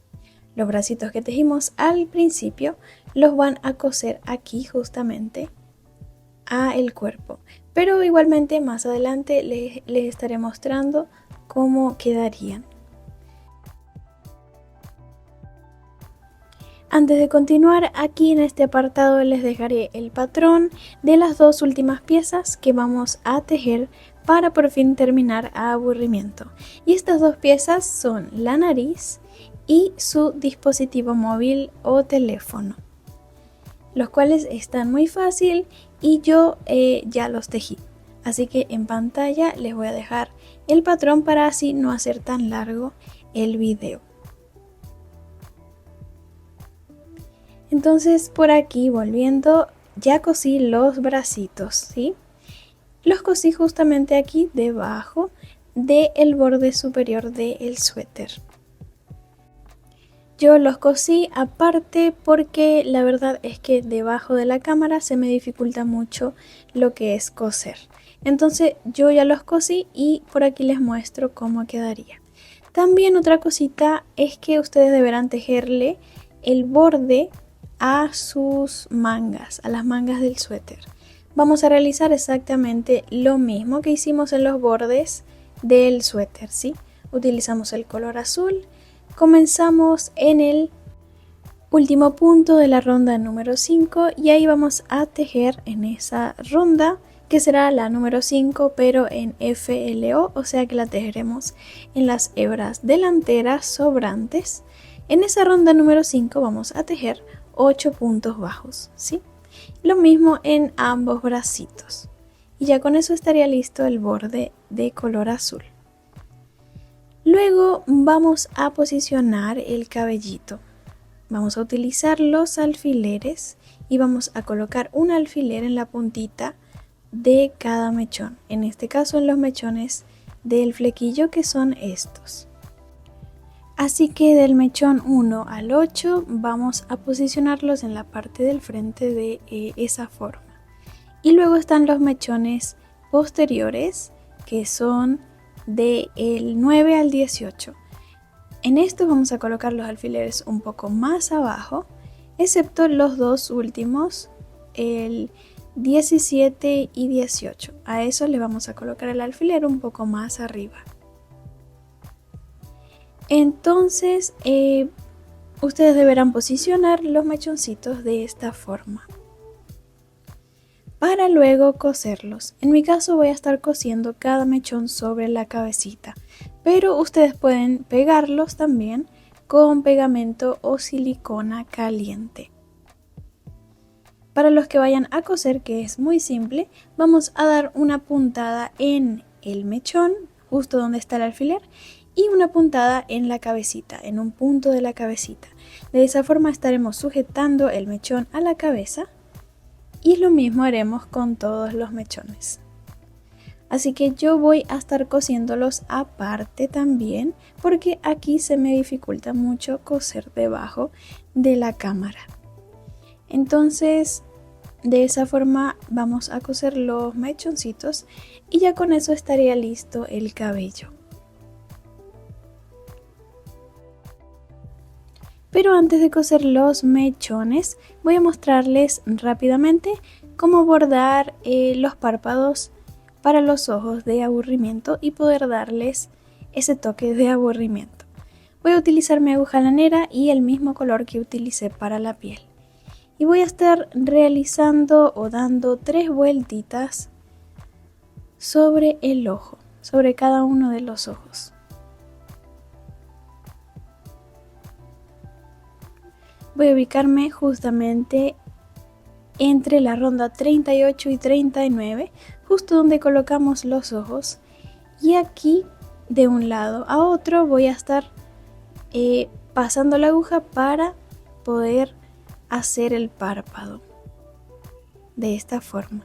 Los bracitos que tejimos al principio los van a coser aquí justamente a el cuerpo. Pero igualmente más adelante les estaré mostrando cómo quedarían. Antes de continuar, aquí en este apartado les dejaré el patrón de las dos últimas piezas que vamos a tejer para por fin terminar a aburrimiento. Y estas dos piezas son la nariz y su dispositivo móvil o teléfono, los cuales están muy fácil y yo ya los tejí. Así que en pantalla les voy a dejar el patrón para así no hacer tan largo el video. Entonces por aquí volviendo, ya cosí los bracitos, ¿sí? Los cosí justamente aquí debajo del borde superior del suéter. Yo los cosí aparte porque la verdad es que debajo de la cámara se me dificulta mucho lo que es coser. Entonces yo ya los cosí y por aquí les muestro cómo quedaría. También otra cosita es que ustedes deberán tejerle el borde a sus mangas, a las mangas del suéter. Vamos a realizar exactamente lo mismo que hicimos en los bordes del suéter, ¿sí? Utilizamos el color azul. Comenzamos en el último punto de la ronda número 5 y ahí vamos a tejer en esa ronda que será la número 5 pero en FLO, o sea que la tejeremos en las hebras delanteras sobrantes. En esa ronda número 5 vamos a tejer 8 puntos bajos, ¿sí? Lo mismo en ambos bracitos. Y ya con eso estaría listo el borde de color azul. Luego vamos a posicionar el cabellito. Vamos a utilizar los alfileres y vamos a colocar un alfiler en la puntita de cada mechón. En este caso en los mechones del flequillo, que son estos. Así que del mechón 1 al 8 vamos a posicionarlos en la parte del frente de esa forma. Y luego están los mechones posteriores, que son del 9 al 18. En estos vamos a colocar los alfileres un poco más abajo, excepto los dos últimos, el 17 y 18. A eso le vamos a colocar el alfiler un poco más arriba. Entonces ustedes deberán posicionar los mechoncitos de esta forma para luego coserlos. En mi caso voy a estar cosiendo cada mechón sobre la cabecita, pero ustedes pueden pegarlos también con pegamento o silicona caliente. Para los que vayan a coser, que es muy simple, vamos a dar una puntada en el mechón, justo donde está el alfiler, y una puntada en la cabecita, en un punto de la cabecita. De esa forma estaremos sujetando el mechón a la cabeza y lo mismo haremos con todos los mechones. Así que yo voy a estar cosiéndolos aparte también, porque aquí se me dificulta mucho coser debajo de la cámara. Entonces de esa forma vamos a coser los mechoncitos y ya con eso estaría listo el cabello. Pero antes de coser los mechones, voy a mostrarles rápidamente cómo bordar los párpados para los ojos de aburrimiento y poder darles ese toque de aburrimiento. Voy a utilizar mi aguja lanera y el mismo color que utilicé para la piel. Y voy a estar realizando o dando 3 vueltitas sobre el ojo, sobre cada uno de los ojos. Voy a ubicarme justamente entre la ronda 38 y 39, justo donde colocamos los ojos. Y aquí de un lado a otro voy a estar pasando la aguja para poder hacer el párpado de esta forma.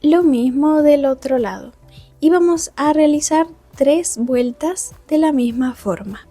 Lo mismo del otro lado y vamos a realizar 3 vueltas de la misma forma.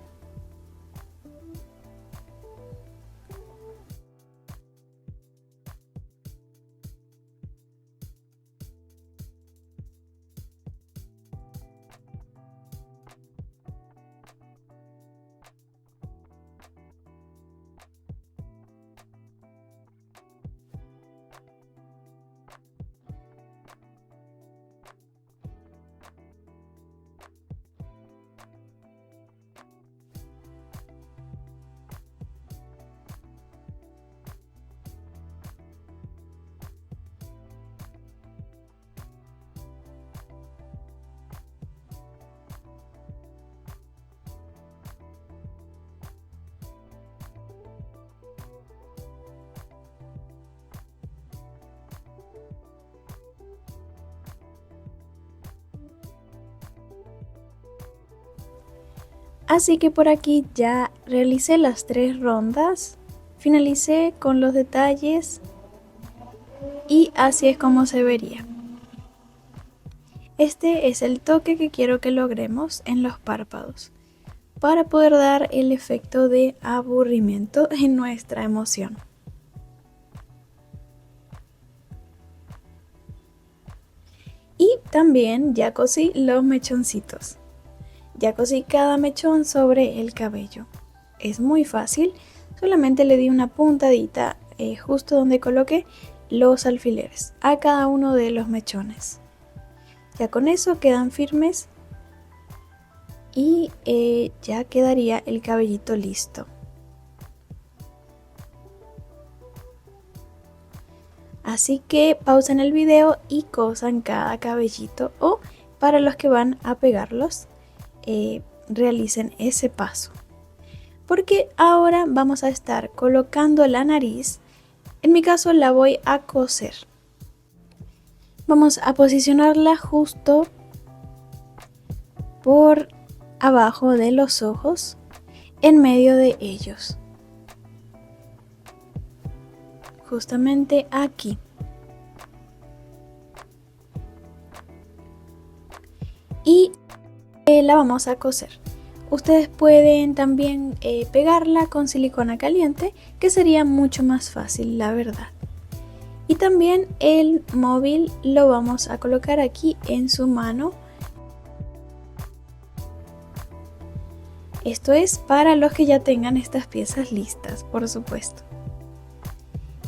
Así que por aquí ya realicé las 3 rondas, finalicé con los detalles y así es como se vería. Este es el toque que quiero que logremos en los párpados para poder dar el efecto de aburrimiento en nuestra emoción. Y también ya cosí los mechoncitos. Ya cosí cada mechón sobre el cabello. Es muy fácil, solamente le di una puntadita justo donde coloqué los alfileres a cada uno de los mechones. Ya con eso quedan firmes y ya quedaría el cabellito listo. Así que pausen el video y cosan cada cabellito, o para los que van a pegarlos, realicen ese paso. Porque ahora vamos a estar colocando la nariz. En mi caso la voy a coser. Vamos a posicionarla justo por abajo de los ojos, en medio de ellos. Justamente aquí. Y la vamos a coser. Ustedes pueden también pegarla con silicona caliente, que sería mucho más fácil, la verdad. Y también el móvil lo vamos a colocar aquí en su mano. Esto es para los que ya tengan estas piezas listas, por supuesto.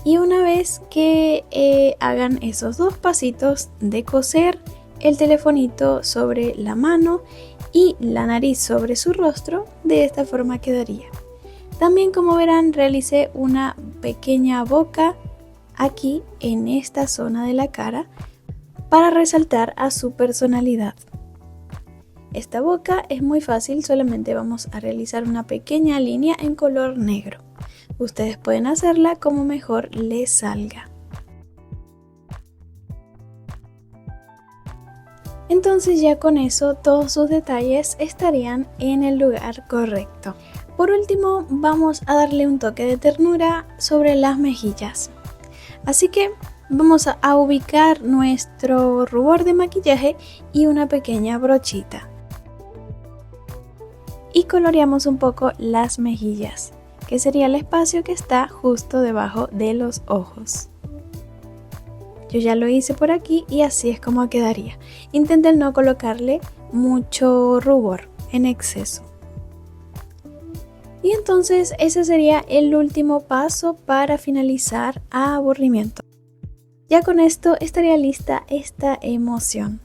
Y una vez que hagan esos 2 pasitos de coser el telefonito sobre la mano y la nariz sobre su rostro, de esta forma quedaría. También, como verán, realicé una pequeña boca aquí en esta zona de la cara para resaltar a su personalidad. Esta boca es muy fácil, solamente vamos a realizar una pequeña línea en color negro. Ustedes pueden hacerla como mejor les salga. Entonces ya con eso todos sus detalles estarían en el lugar correcto. Por último, vamos a darle un toque de ternura sobre las mejillas. Así que vamos a ubicar nuestro rubor de maquillaje y una pequeña brochita. Y coloreamos un poco las mejillas. que sería el espacio que está justo debajo de los ojos. Yo ya lo hice por aquí y así es como quedaría. Intenten no colocarle mucho rubor en exceso. Y entonces ese sería el último paso para finalizar a aburrimiento. Ya con esto estaría lista esta emoción.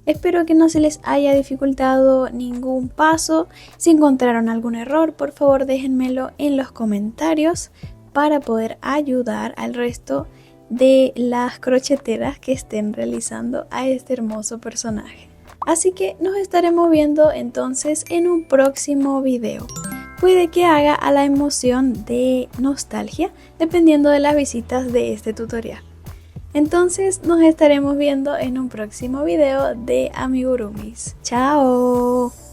Espero que no se les haya dificultado ningún paso. Si encontraron algún error, por favor déjenmelo en los comentarios para poder ayudar al resto de las crocheteras que estén realizando a este hermoso personaje. Así que nos estaremos viendo entonces en un próximo video. Puede que haga a la emoción de nostalgia dependiendo de las visitas de este tutorial. Entonces nos estaremos viendo en un próximo video de amigurumis. ¡Chao!